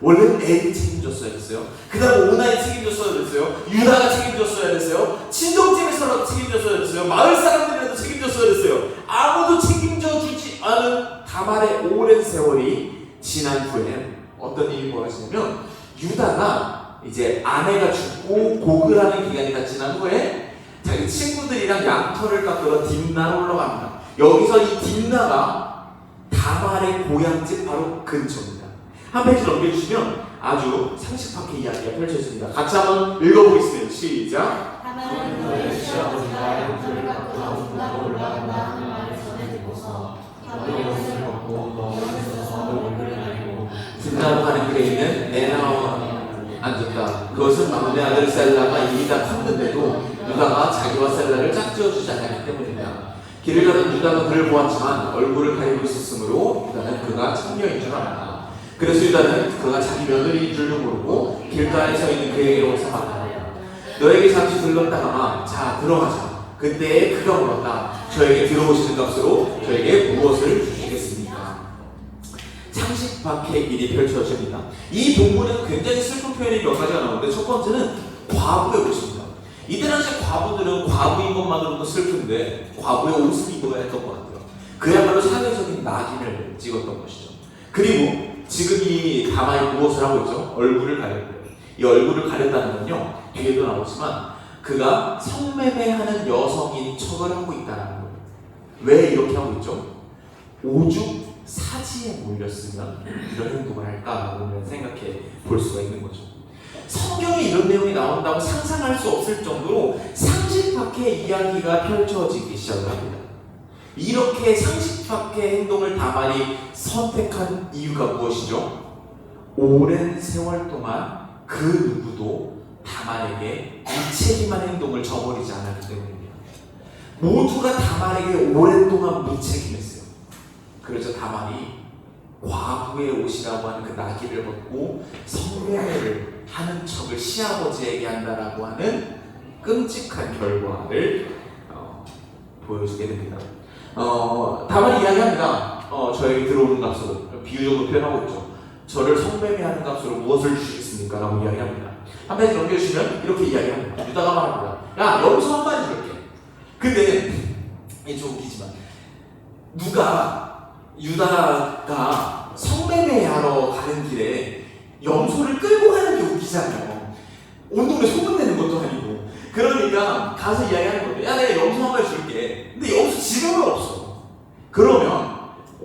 S2: 원래는 애기 책임졌어야 됐어요. 그 다음 오나이 책임졌어야 됐어요. 유다가 책임졌어야 됐어요. 친정집에서라도 책임졌어야 됐어요. 마을 사람들이라도 책임졌어야 됐어요. 아무도 책임져 주지 않은 다말의 오랜 세월이 지난 후에 어떤 일이 벌어지냐면 유다가 이제 아내가 죽고 고글하는 기간이 다 지난 후에 자기 친구들이랑 양털을 깎으러 딥나로 올라갑니다. 여기서 이 딥나가 다말의 고향집 바로 근처입니다. 한 페이지 넘겨주시면 아주 상식 밖의 이야기가 펼쳐집니다. 같이 한번 읽어보겠습니다. 시작.
S4: 다말은 너의 시아버지가 양털을 깎고 딥나로 올라간다 하는 말을 전해 듣고서 밥을 옷을 먹고 너에서 얼굴을 가리고
S2: 딥나로 가는 길에 있는 에나와 앉았다. 그것은 막내 아들 셀라가 이미 다 컸는데도 유다가 자기와 셀라를 짝지어주지 않았기 때문이다. 길을 가던 유다가 그를 보았지만 얼굴을 가리고 있었으므로 유다는 그가 창녀인 줄 알았다. 그래서 유다는 그가 자기 며느리인 줄도 모르고 길가에 서 있는 그에게로 삼았다. 너에게 잠시 들렀다가만 자 들어가자. 그때 그가 물었다. 저에게 들어오시는 값으로 저에게 무엇을 주시겠습니까? 상식 밖의 일이 펼쳐집니다. 이 본문은 굉장히 슬픈 표현이 몇 가지가 나오는데 첫 번째는 과부의 옷입니다. 이때 당시 과부들은 과부인 것만으로도 슬픈데 과부의 옷을 입어야 했던 것 같아요. 그야말로 사회적인 낙인을 찍었던 것이죠. 그리고 지금 이 다말이 무엇을 하고 있죠? 얼굴을 가렸고요. 이 얼굴을 가렸다는 건요, 뒤에도 나오지만 그가 성매매하는 여성인 척을 하고 있다는 거예요. 왜 이렇게 하고 있죠? 오죽 사지에 몰렸으면 이런 행동을 할까라고 생각해 볼 수가 있는 거죠. 성경에 이런 내용이 나온다고 상상할 수 없을 정도로 상식 밖의 이야기가 펼쳐지기 시작을 합니다. 이렇게 상식 밖의 행동을 다말이 선택한 이유가 무엇이죠? 오랜 세월 동안 그 누구도 다말에게 무책임한 행동을 저버리지 않았기 때문입니다. 모두가 다말에게 오랫동안 무책임했어요. 그래서 다말이 과부의 옷이라고 하는 그 나귀를 벗고 성매매를 하는 척을 시아버지에게 한다라고 하는 끔찍한 결과를 보여주게 됩니다. 다말이 이야기합니다. 저에게 들어오는 값으로 비유적으로 표현하고 있죠. 저를 성매매하는 값으로 무엇을 주시겠습니까? 라고 이야기합니다. 한 페이지 넘겨주시면 이렇게 이야기합니다. 유다가 말합니다. 야, 염소 한 마리 줄게. 근데 이게 좀 웃기지만 유다가 성매매하러 가는 길에 염소를 끌고 가는 게 웃기잖아요. 온 동네 소문내는 것도 아니고. 그러니까 가서 이야기하는 건데, 야, 내가 염소 한 마리 줄게. 근데 염소 지금은 없어. 그러면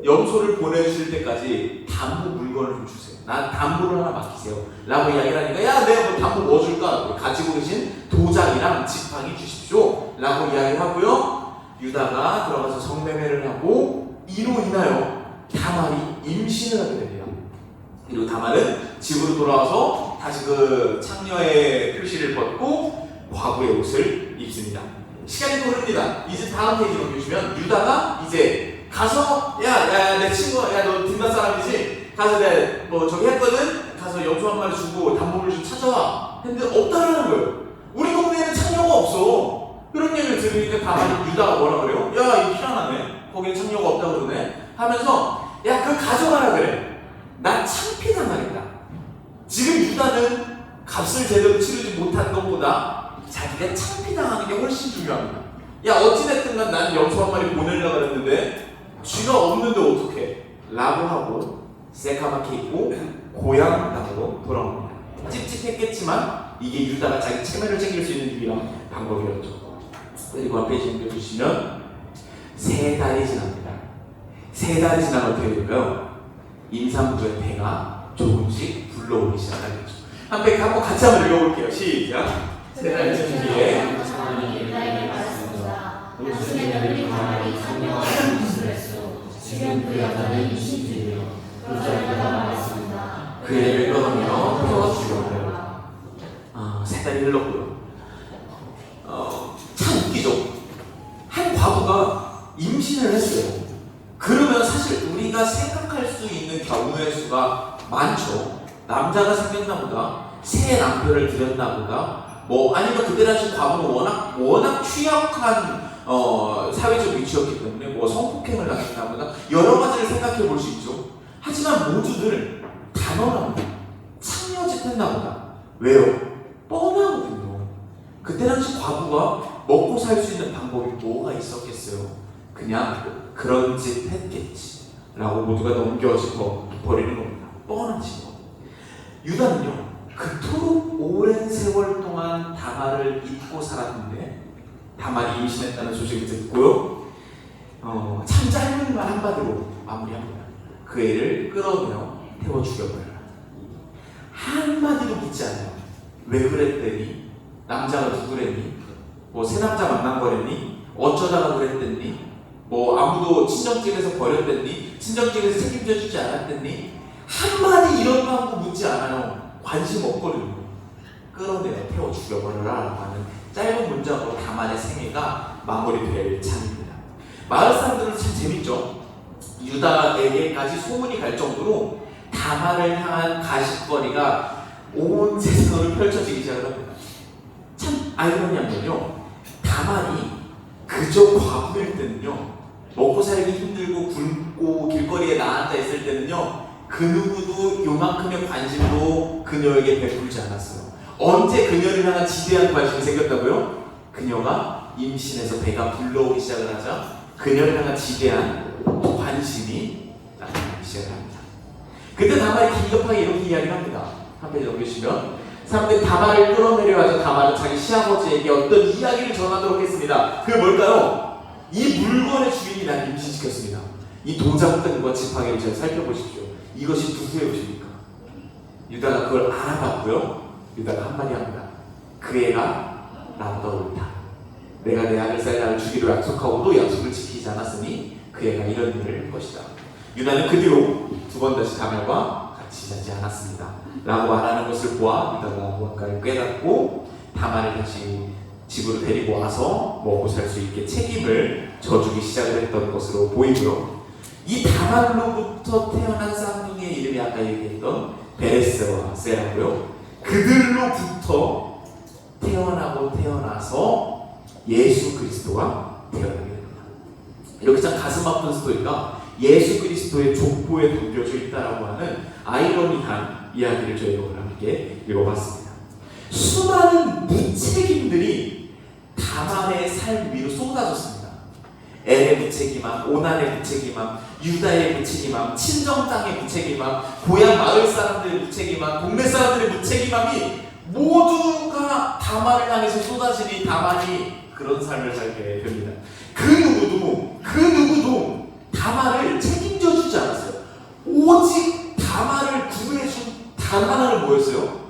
S2: 염소를 보내주실 때까지 담보 물건을 좀 주세요. 난 담보를 하나 맡기세요. 라고 이야기를 하니까, 야, 내가 뭐 담보 뭐 줄까? 가지고 계신 도장이랑 지팡이 주십시오. 라고 이야기를 하고요. 유다가 들어가서 성매매를 하고 이로 인하여 다말이 임신을 하게 됩니다. 그리고 다말은 집으로 돌아와서 다시 그 창녀의 표시를 벗고 과부의 옷을 입습니다. 시간이 또 흐릅니다. 이제 다음 페이지 넘겨주시면 유다가 이제 가서 야 내 친구 야 너 뒷나 사람이지? 가서 내가 뭐 저기 했거든? 가서 염소 한 마리 주고 담보를 좀 찾아와. 근데 없다라는 거예요. 우리 동네에는 창녀가 없어. 그런 얘기를 들으니까 다말이 유다가 뭐라 그래요? 야 이거 희한하네. 거기에 창녀가 없다 그러네. 하면서 야 그거 가져가라 그래. 나 창피당하겠다. 지금 유다는 값을 제대로 치르지 못한 것보다 자기가 창피당하는 게 훨씬 중요합니다. 야 어찌됐든 간 나는 염소 한 마리 보내려고 했는데 쥐가 없는데 어떡해? 라고 하고 새까맣게 입고 고향 땅으로 돌아옵니다. 찝찝했겠지만 이게 유다가 자기 체면을 챙길 수 있는 유일한 방법이었죠. 그리고 앞에 넘겨주시면 3달이 지납니다. 3달이 지나면 어떻게 될까요? 임산부의 배가 조금씩 불러오기 시작하겠죠. 한번 같이 한번 읽어볼게요. 시작. 3달 뒤에
S4: 유다에게 말했습니다. 당신의 며느리 다말이 창녀와 무술을 했소. 지금 그 여자는 이신지요. 그러자 유다가 말했습니다.
S2: 그 애를 끌어내며 태워 죽였어요. 3달이 흘렀고요. 참 웃기죠. 한 과부가 임신을 했어요. 그러면 사실 우리가 생각할 수 있는 경우의 수가 많죠. 남자가 생겼나 보다, 새 남편을 들였나 보다, 뭐 아니면 그때 당시 과부는 워낙 취약한 사회적 위치였기 때문에 뭐 성폭행을 당했다거나 여러 가지를 생각해 볼 수 있죠. 하지만 모두들 단언합니다. 창녀짓 했나 보다. 왜요? 뻔하거든요. 그때 당시 과부가 먹고 살 수 있는 방법이 뭐가 있었겠어요? 그냥 그런 짓 했겠지 라고 모두가 넘겨짚어 버리는 겁니다. 뻔하지 뭐. 유다는요 그토록 오랜 세월 동안 다말을 잊고 살았는데 다말이 임신했다는 소식을 듣고요 참 짧은 말 한마디로 마무리합니다. 그 애를 끌어내어 태워 죽여버려라. 한마디도 묻지 않아요. 왜 그랬더니? 남자가 누구랬니? 뭐 새 남자 만난 거랬니? 어쩌다가 그랬더니? 뭐 아무도 친정집에서 버렸댔니? 친정집에서 책임져 주지 않았댔니? 한마디 이런 방법 묻지 않아요. 관심 없거든요. 끌어내어 태워 죽여버려라 하는 짧은 문장으로 다말의 생애가 마무리될 차례입니다. 마을 사람들은 참 재밌죠. 유다에게까지 소문이 갈 정도로 다말을 향한 가십거리가 온 세상으로 펼쳐지기 시작합니다. 참 아이러니한 건요. 다말이 그저 과부일 때는요. 먹고 살기 힘들고 굶고 길거리에 나앉아 있을 때는요. 그 누구도 요만큼의 관심도 그녀에게 베풀지 않았어요. 언제 그녀를 향한 지대한 관심이 생겼다고요? 그녀가 임신해서 배가 불러오기 시작을 하자 그녀를 향한 지대한 관심이 나타나기 시작을 합니다. 그때 다말이 긴급하게 이렇게 이야기를 합니다. 한 페이지 넘기시면 사람들이 다말을 끌어내려 하자 다말은 자기 시아버지에게 어떤 이야기를 전하도록 했습니다. 그게 뭘까요? 이 물건의 주인이 날 임신시켰습니다. 이 도장등과 지팡이를 잘 살펴보십시오. 이것이 누구의 옷입니까? 유다가 그걸 알아봤고요. 유다가 한마디 합니다. 그 애가 나보다 옳다. 내가 내 아들 사이다를 주기로 약속하고도 약속을 지키지 않았으니 그 애가 이런 일을 할 것이다. 유다는 그 뒤로 두 번 다시 다말과 같이 자지 않았습니다. 라고 말하는 것을 보아 유다가 무언가를 깨닫고 다말을 다시 집으로 데리고 와서 먹고 살 수 있게 책임을 져주기 시작을 했던 것으로 보이고요. 이 다말로부터 태어난 쌍둥이의 이름이 아까 얘기했던 베레스와 세라고요. 그들로부터 태어나서 예수 그리스도가 태어나게 됩니다. 이렇게 참 가슴 아픈 스토리가 예수 그리스도의 족보에 담겨져 있다라고 하는 아이러니한 이야기를 저희가 오늘 함께 읽어봤습니다. 수많은 무책임들이 다말의 삶 위로 쏟아졌습니다. 엘의 무책임함, 오난의 무책임함, 유다의 무책임함, 친정 땅의 무책임함, 고향 마을 사람들의 무책임함, 동네 사람들의 무책임함이 모두가 다말을 향해서 쏟아지니 다말이 그런 삶을 살게 됩니다. 그 누구도 다말을 책임져 주지 않았어요. 오직 다말을 구해준 단 하나는 뭐였어요?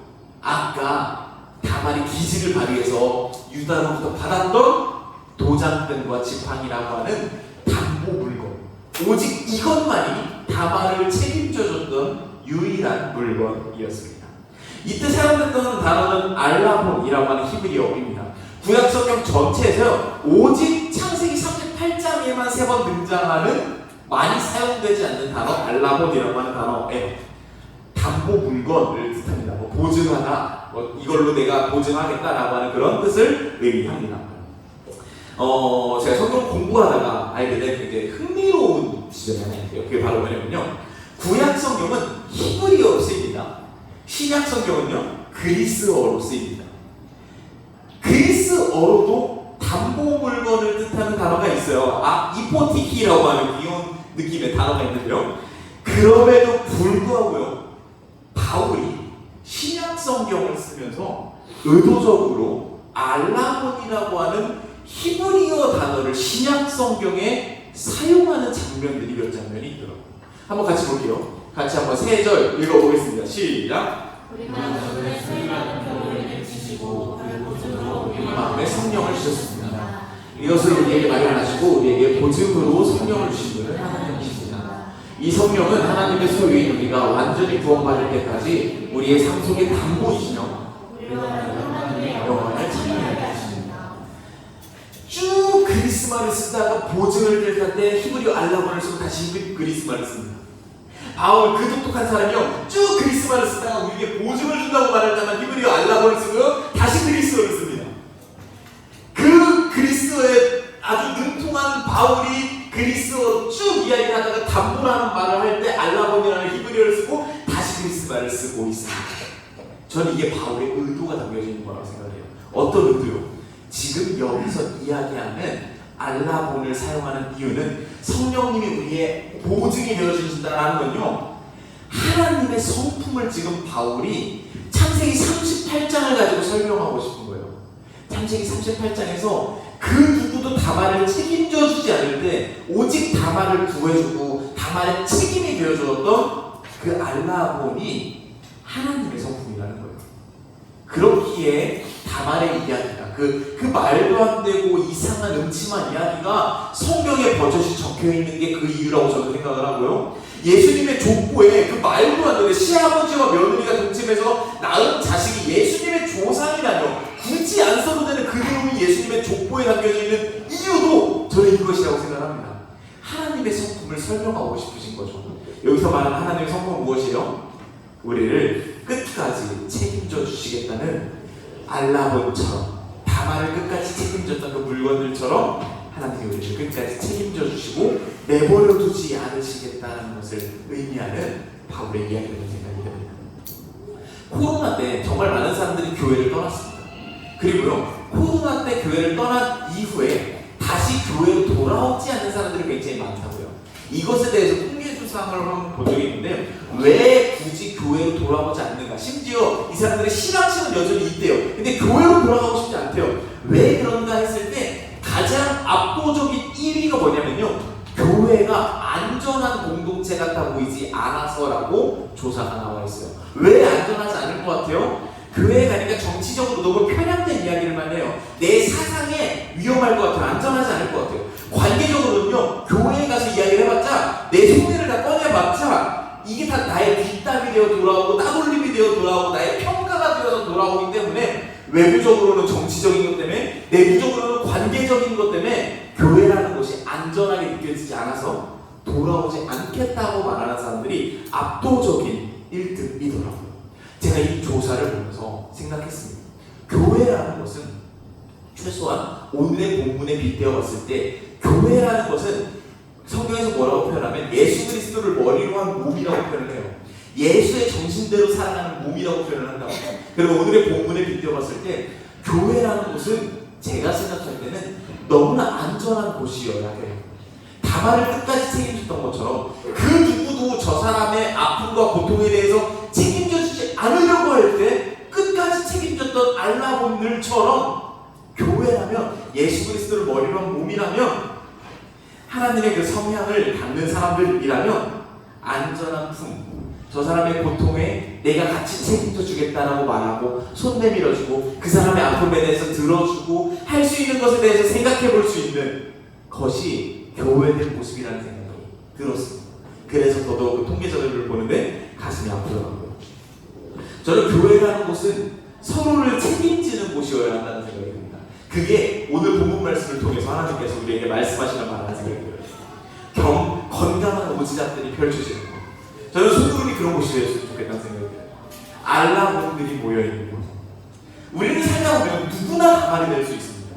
S2: 아까 다말이 기지를 발휘해서 유다로부터 받았던 도장등과 지팡이라고 하는 담보 물건, 오직 이것만이 다말을 책임져줬던 유일한 물건이었습니다. 이때 사용됐던 단어는 알라본이라고 하는 히브리어입니다. 구약성경 전체에서 오직 창세기 38장에만 3번 등장하는 많이 사용되지 않는 단어 알라본이라고 하는 단어에 담보 물건을 뜻합니다. 뭐 보증하다, 뭐 이걸로 내가 보증하겠다라고 하는 그런 뜻을 의미합니다. 제가 성경 공부하다가 알게 된 굉장히 흥미로운 지점이 하나 있는데요. 그게 바로 뭐냐면요. 구약 성경은 히브리어로 쓰입니다. 신약 성경은요 그리스어로 쓰입니다. 그리스어로도 담보 물건을 뜻하는 단어가 있어요. 이포티키라고 하는 귀여운 느낌의 단어가 있는데요. 그럼에도 불구하고요, 바울이 신약 성경을 쓰면서 의도적으로 알라본이라고 하는 히브리어 단어를 신약 성경에 사용하는 장면들이 몇 장면이 있더라고요. 한번 같이 볼게요. 같이 한번 3절 읽어보겠습니다. 시작.
S4: 우리가 저들의 수리라는 교훈을 지시고 그 보증으로 우리
S2: 마음에 성령을 주셨습니다. 이것을 우리에게 마련하시고 우리에게 보증으로 성령을 주신 분은 하나님이십니다. 이 성령은 하나님의 소유인 우리가 완전히 구원받을 때까지 우리의 삶 속의 담보이시며 영원할 찬양하게 하십니다. 쭉 그리스말을 쓰다가 보증을 뗄 때 히브리어 알라본을 쓰고 다시 그리스말을 씁니다. 바울 똑똑한 사람이요 쭉 그리스말을 쓰다가 우리에게 보증을 준다고 말할 때만 히브리어 알라본을 쓰고요 다시 다시 그리스어를 씁니다. 그 그리스어에 아주 능통한 바울이 그리스어로 쭉 이야기하다가 담보라는 말을 할 때 알라본이라는 히브리어를 쓰고 다시 그리스 말을 쓰고 있습니다. 저는 이게 바울의 의도가 담겨져 있는 거라고 생각해요. 어떤 의도요? 지금 여기서 이야기하는 알라본을 사용하는 이유는 성령님이 우리의 보증이 되어주신다는 건요, 하나님의 성품을 지금 바울이 창세기 38장을 가지고 설명하고 싶은 거예요. 창세기 38장에서 그 누구도 다말을 책임져 주지 않을 때 오직 다말을 구해주고 다말의 책임이 되어주었던 그 알라본이 하나님의 성품이라는 거예요. 그렇기에 다말의 이야기가 그 말도 안 되고 이상한 음침한 이야기가 성경에 버젓이 적혀 있는 게 그 이유라고 저는 생각을 하고요. 예수님의 족보에 그 말도 안 되는 시아버지와 며느리가 동침해서 낳은 자식이 예수님의 조상이라뇨. 굳이 안 써도 되는 그 내용이 예수님의 족보에 담겨져 있는 이유도 저는 이것이라고 생각합니다. 하나님의 성품을 설명하고 싶으신 거죠. 여기서 말하는 하나님의 성품은 무엇이에요? 우리를 끝까지 책임져 주시겠다는 알라본처럼 다말을 끝까지 책임졌던 그 물건들처럼 하나님이 우리를 끝까지 책임져 주시고 내버려 두지 않으시겠다는 것을 의미하는 바울의 이야기라는 생각이 듭니다. 코로나 때 정말 많은 사람들이 교회를 떠났습니다. 그리고요, 코로나 때 교회를 떠난 이후에 다시 교회로 돌아오지 않는 사람들이 굉장히 많다고요. 이것에 대해서 통계조사를 한번 본 적이 있는데 왜 굳이 교회로 돌아오지 않는가? 심지어 이 사람들의 신앙심은 여전히 있대요. 근데 교회로 돌아가고 싶지 않대요. 왜 그런가 했을 때 가장 압도적인 1위가 뭐냐면요, 교회가 안전한 공동체 같아 보이지 않아서라고 조사가 나와 있어요. 왜 안전하지 않을 것 같아요? 교회에 가니까 정치적으로 너무 편향된 이야기를만 해요. 내 사상에 위험할 것 같아요. 안전하지 않을 것 같아요. 관계적으로는요, 교회에 가서 이야기를 해봤자 내 속내를 다 꺼내봤자 이게 다 나의 뒷담이 되어 돌아오고 따돌림이 되어 돌아오고 나의 평가가 되어서 돌아오기 때문에 외부적으로는 정치적인 것 때문에 내부적으로는 관계적인 것 때문에 교회라는 것이 안전하게 느껴지지 않아서 돌아오지 않겠다고 말하는 사람들이 압도적인 1등이더라고요. 제가 이 조사를 보면서 생각했습니다. 교회라는 것은 최소한 오늘의 본문에 빗대어 봤을 때 교회라는 것은 성경에서 뭐라고 표현하면 예수 그리스도를 머리로 한 몸이라고 표현을 해요. 예수의 정신대로 살아가는 몸이라고 표현을 한다고. 그리고 오늘의 본문에 빗대어 봤을 때 교회라는 곳은 제가 생각할 때는 너무나 안전한 곳이어야 해요. 다말을 끝까지 책임졌던 것처럼 그 누구도 저 사람의 아픔과 고통에 대해서 책임져 주지 않으려고 할 때 끝까지 책임졌던 알라본들처럼 교회라면 예수 그리스도를 머리로 한 몸이라면 하나님의 그 성향을 담는 사람들이라면 안전한 품, 저 사람의 고통에 내가 같이 책임져 주겠다라고 말하고 손 내밀어주고 그 사람의 아픔에 대해서 들어주고 할 수 있는 것에 대해서 생각해 볼 수 있는 것이 교회의 모습이라는 생각이 들었습니다. 그래서 더더욱 그 통계 자료를 보는데 가슴이 아프더라고요. 저는 교회라는 곳은 서로를 책임지는 곳이어야 한다는 생각이 듭니다. 그게 오늘 본문 말씀을 통해서 하나님께서 우리에게 말씀하시는 말하는 생각이 들어요. 건강한 오지랖들이 펼쳐지는 곳. 저는 소그룹이 그런 곳이 되었으면 좋겠다는 생각이 들어요. 알라본들이 모여있는 곳. 우리는 살다 보면 누구나 다말이 될 수 있습니다.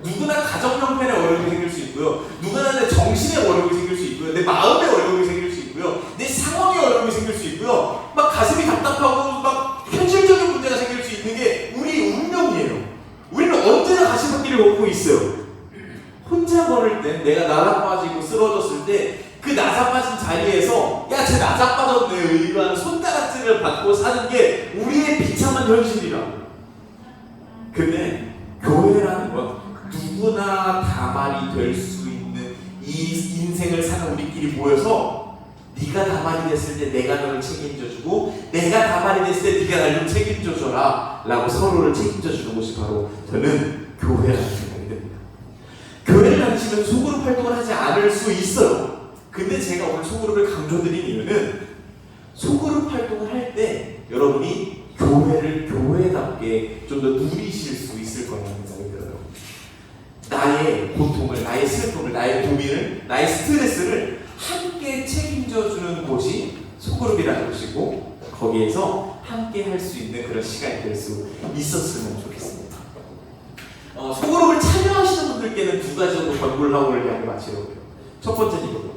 S2: 누구나 가정 형편에 어려움이 생길 수 있고요. 누구나 내 정신에 어려움이 생길 수 있고요. 내 마음에 어려움이 생길 수 있고요. 내 상황에 어려움이 생길 수 있고요. 막 가슴이 답답하고 막 현실적인 문제가 생길 수 있는 게 우리 운명이에요. 우리는 언제나 가시밭길을 걷고 있어요. 혼자 걸을 때 내가 나사빠지고 쓰러졌을 때 그 나사빠진 자리에서 야 쟤 나사빠졌네 이런 손가락질을 받고 사는 게 우리의 비참한 현실이라고. 근데 교회라는 건 누구나 다말이 될 수 있는 이 인생을 사는 우리끼리 모여서 네가 다말이 됐을 때 내가 너를 책임져주고 내가 다말이 됐을 때 네가 날 좀 책임져줘라 라고 서로를 책임져주는 곳이 바로 저는 교회라는 생각이 듭니다. 교회를 다니시면 소그룹 활동을 하지 않을 수 있어요. 근데 제가 오늘 소그룹을 강조드린 이유는 소그룹 활동을 할 때 여러분이 교회를 교회답게 좀 더 누리실 수 있을 거라는 생각이 들어요. 나의 고통을, 나의 슬픔을, 나의 고민을, 나의 스트레스를 함께 책임져주는 곳이 소그룹이라는 곳이고 거기에서 함께 할 수 있는 그런 시간이 될 수 있었으면 좋겠습니다. 소그룹을 참여하시는 분들께는 두 가지 정도 권고를 이야기 마치려고 해요. 첫 번째는 이거죠.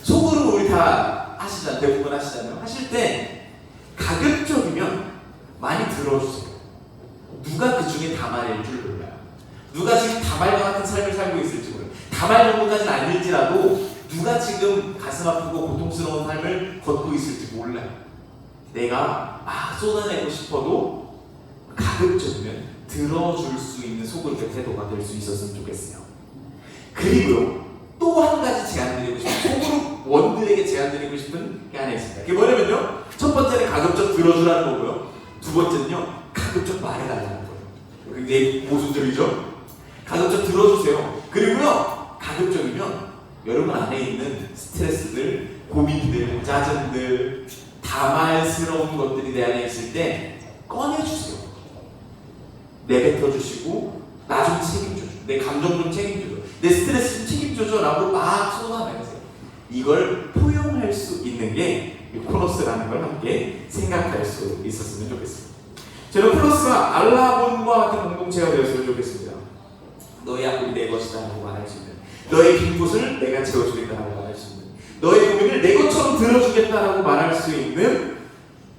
S2: 소그룹 우리 다 하시잖아요. 대부분 하시잖아요. 하실 때 가급적이면 많이 들어주세요. 누가 그 중에 다말일 줄 몰라요. 누가 지금 다말과 같은 삶을 살고 있을지 몰라요. 다말 정도까지는 아닐지라도 누가 지금 가슴 아프고 고통스러운 삶을 걷고 있을지 몰라요. 내가 막 쏟아내고 싶어도 가급적이면 들어줄 수 있는 소그룹의 태도가 될 수 있었으면 좋겠어요. 그리고요, 또 한 가지 제안드리고 싶은, 소그룹 원들에게 제안드리고 싶은 게 하나 있습니다. 그게 뭐냐면요, 첫 번째는 가급적 들어주라는 거고요, 두 번째는요, 가급적 말해달라는 거예요. 굉장히 모순적이죠? 가급적 들어주세요. 그리고요, 가급적이면 여러분 안에 있는 스트레스들, 고민들, 짜증들, 다말스러운 것들이 내 안에 있을 때 꺼내주세요. 내뱉어 주시고 나 좀 책임져줘, 내 감정 좀 책임져줘, 내 스트레스 좀 책임져줘 라고 막 쏟아내세요. 이걸 포용할 수 있는 게 이 코너스라는 걸 함께 생각할 수 있었으면 좋겠습니다. 저는 코너스가 알라본과 같은 공동체가 되었으면 좋겠습니다. 너의 아픔이 내 것이다 라고 말할 수 있는, 너의 빈 곳을 내가 채워주겠다라고 말할 수 있는, 너의 고민을 내 것처럼 들어주겠다라고 말할 수 있는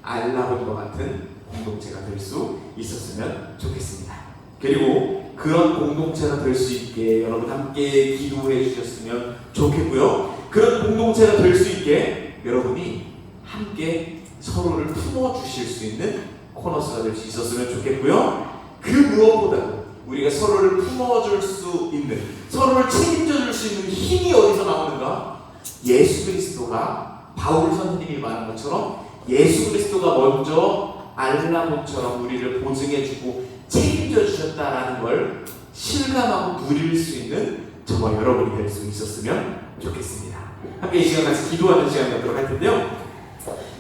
S2: 알라본과 같은 공동체가 될 수 있었으면 좋겠습니다. 그리고 그런 공동체가 될 수 있게 여러분 함께 기도해 주셨으면 좋겠고요. 그런 공동체가 될 수 있게 여러분이 함께 서로를 품어주실 수 있는 코너스가 될 수 있었으면 좋겠고요. 그 무엇보다도 우리가 서로를 품어줄 수 있는, 서로를 책임져 줄 수 있는 힘이 어디서 나오는가? 예수 그리스도가 바울 선생님이 말한 것처럼 예수 그리스도가 먼저 알라본처럼 우리를 보증해주고 책임져 주셨다라는 걸 실감하고 누릴 수 있는 저와 여러분이 될 수 있었으면 좋겠습니다. 함께 이 시간 같이 기도하는 시간 갖도록 할 텐데요.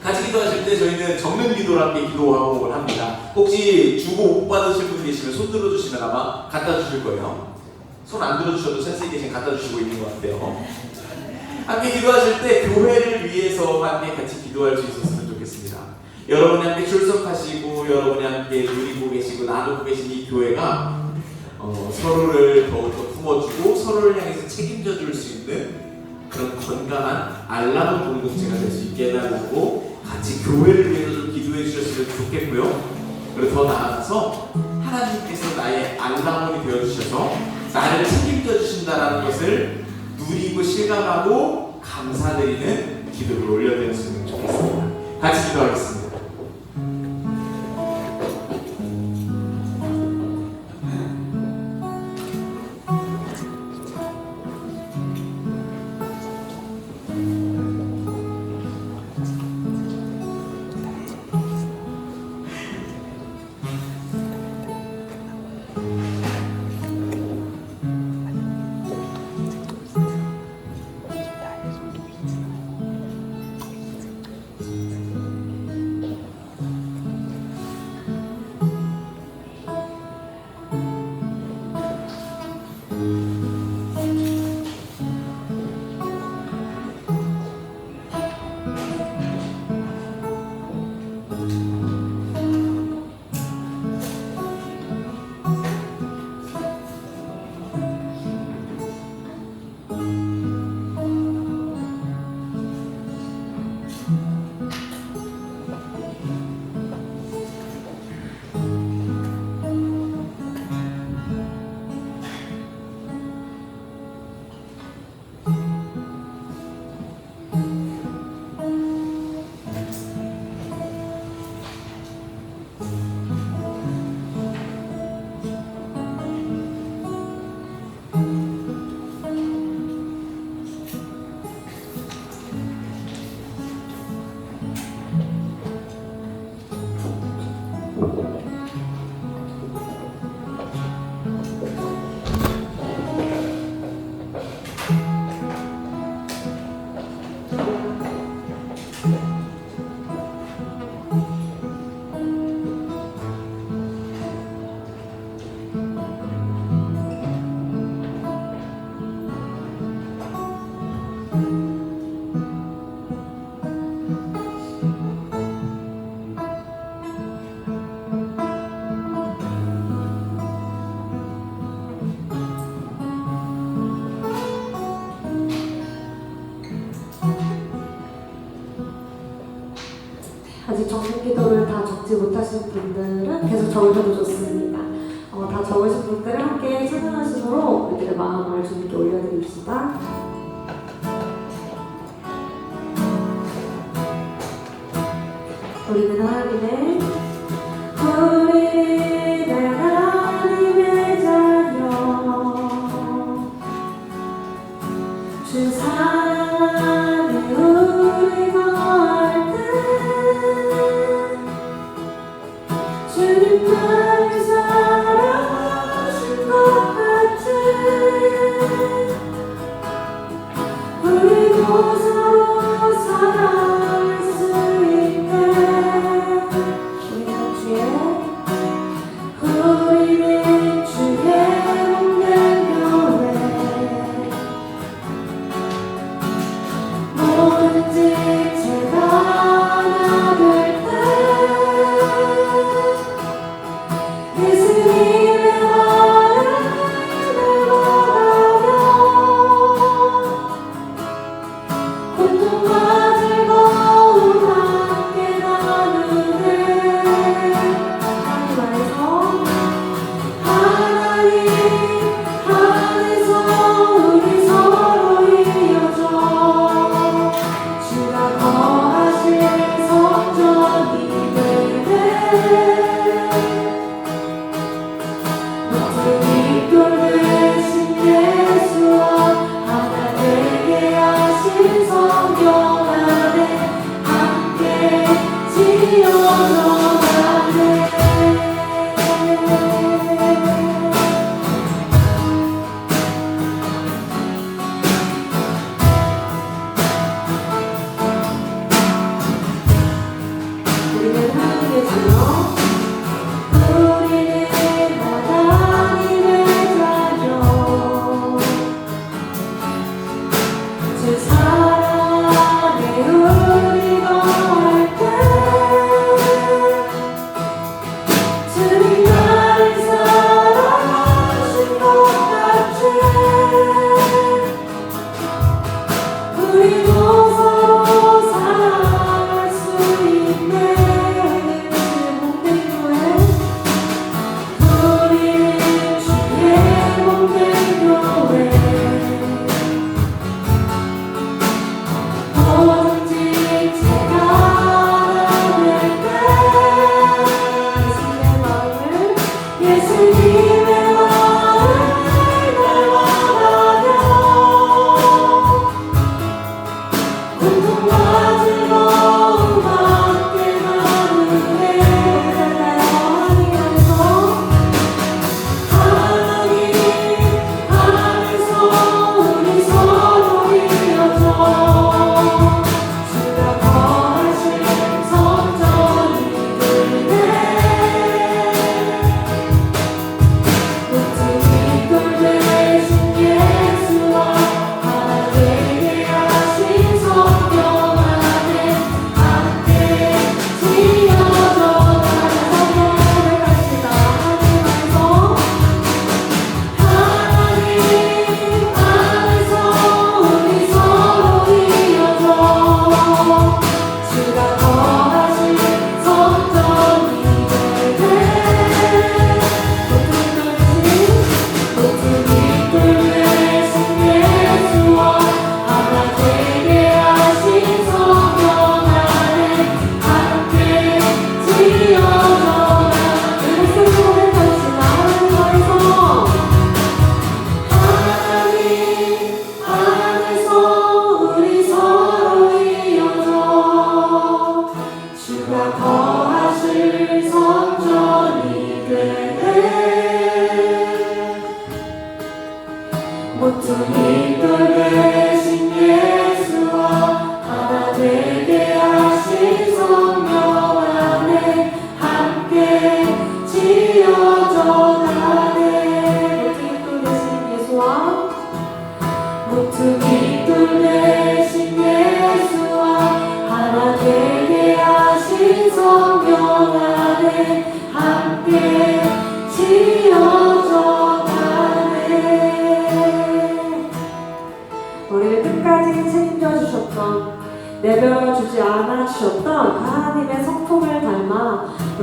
S2: 같이 기도하실 때 저희는 적는 기도로 함께 기도하고 합니다. 혹시 주고 못 받으실 분 계시면 손 들어주시면 아마 갖다 주실 거예요. 손 안 들어주셔도 센스 있게 지금 갖다 주시고 있는 것 같아요. 함께 기도하실 때 교회를 위해서 함께 같이 기도할 수 있었으면 좋겠습니다. 여러분이 함께 출석하시고 여러분이 함께 누리고 계시고 나누고 계신 이 교회가 서로를 더욱더 품어주고 서로를 향해서 책임져 줄 수 있는 그런 건강한 알라본 공동체가 될 수 있게 해달라고 같이 교회를 위해서 좀 기도해 주셨으면 좋겠고요. 그리고 더 나아가서 하나님께서 나의 알라본이 되어주셔서 나를 책임져 주신다는 것을 누리고 실감하고 감사드리는 기도를 올려드렸으면 좋겠습니다. 같이 기도하겠습니다.
S1: 적는 기도를 다 적지 못하신 분들은 계속 적으셔도 좋습니다. 다 적으신 분들은 함께 찬양하시도록 우리들의 마음을 주님께 올려드립시다. 우리는 하나님의 자녀 주 사랑하네 우리 걸 때 주님 나를 사랑하신 것 같은 우리도 서로 사랑할 수 있네. 우리는 주의 몸된 교회 뭐든지 제가 나눌 때 예수님의 말을 들어가며 고통과 즐거움 함께 나누네. 하나님 안에서 우리 서로 이어져 주가 거하실 성전이 되네. 모든 이끌 되신 예수와 하나 되게 하신 성경 안에 함께 지어져가네. 우리는 하나님의 자녀 우리는 하나님의 자녀 주 사랑하네 우리 걸 때 주님 나를 사랑하신 것 같은 우리도 서로 사랑할 수 있네. 몸된 교회 우리는 주의 몸된 교회 뭐든지 제가 나눌 때 예수님의 마음을 닮아가며 고통과 즐거움 함께 나누네. 하나님 안에서 우리 서로 이어져 주가 거하신 성전이 되네. 모든 이끌 되신 예수와 하나 되게 하신 성경 안에 함께 지어져가는 성경을 갑시다. 하나님 안에서 우리 서로 이어져 주가 거하신 성전이 되네. 모든 이끌 되신 예수와 하나 되게 하신 성경 안에 함께 지어져가는 우리 스스로를 다시나 하나님 안에서 우리 서로 이어져 주가 거하실 성전이 되네. 모든 이끌 되신 예수와 하나 되게 하신 성령 안에 함께 지어져가네. 모든 이끌 되신 예수와 하나 되게 하신 성령 안에 함께 지어져가네. 우리를 끝까지 책임져 주셨던 내버려 주지 않아 주셨던 그 하나님의 성품을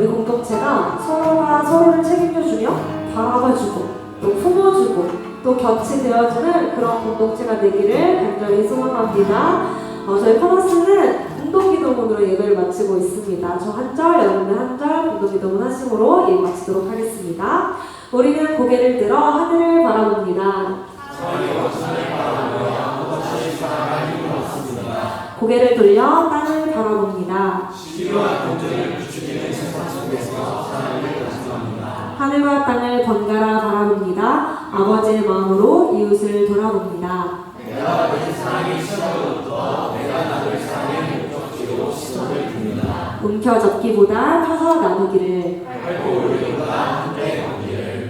S1: 우리 공동체가 서로가 서로를 책임져주며 바라봐주고 또 품어주고 또 곁이 되어주는 그런 공동체가 되기를 간절히 소망합니다. 저희 커머스는 공동기도문으로 예배를 마치고 있습니다. 저 한 절, 여러분들 한 절 공동기도문 하심으로 예배 마치도록 하겠습니다. 우리는 고개를 들어 하늘을 바라봅니다. 고개를 돌려 땅을 바라봅니다. 하늘과 땅을 번갈아 바라봅니다. 아버지의 마음으로 이웃을 돌아봅니다. 움켜잡기보다 펴서 나누기를,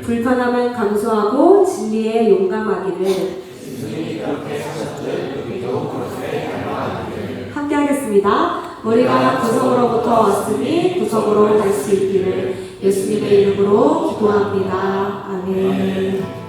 S1: 불편함을 감수하고 진리에 용감하기를. 함께 하겠습니다. 우리가 구성으로부터 왔으니 구성으로 갈 수 있기를 예수님의 이름으로 기도합니다. 아멘.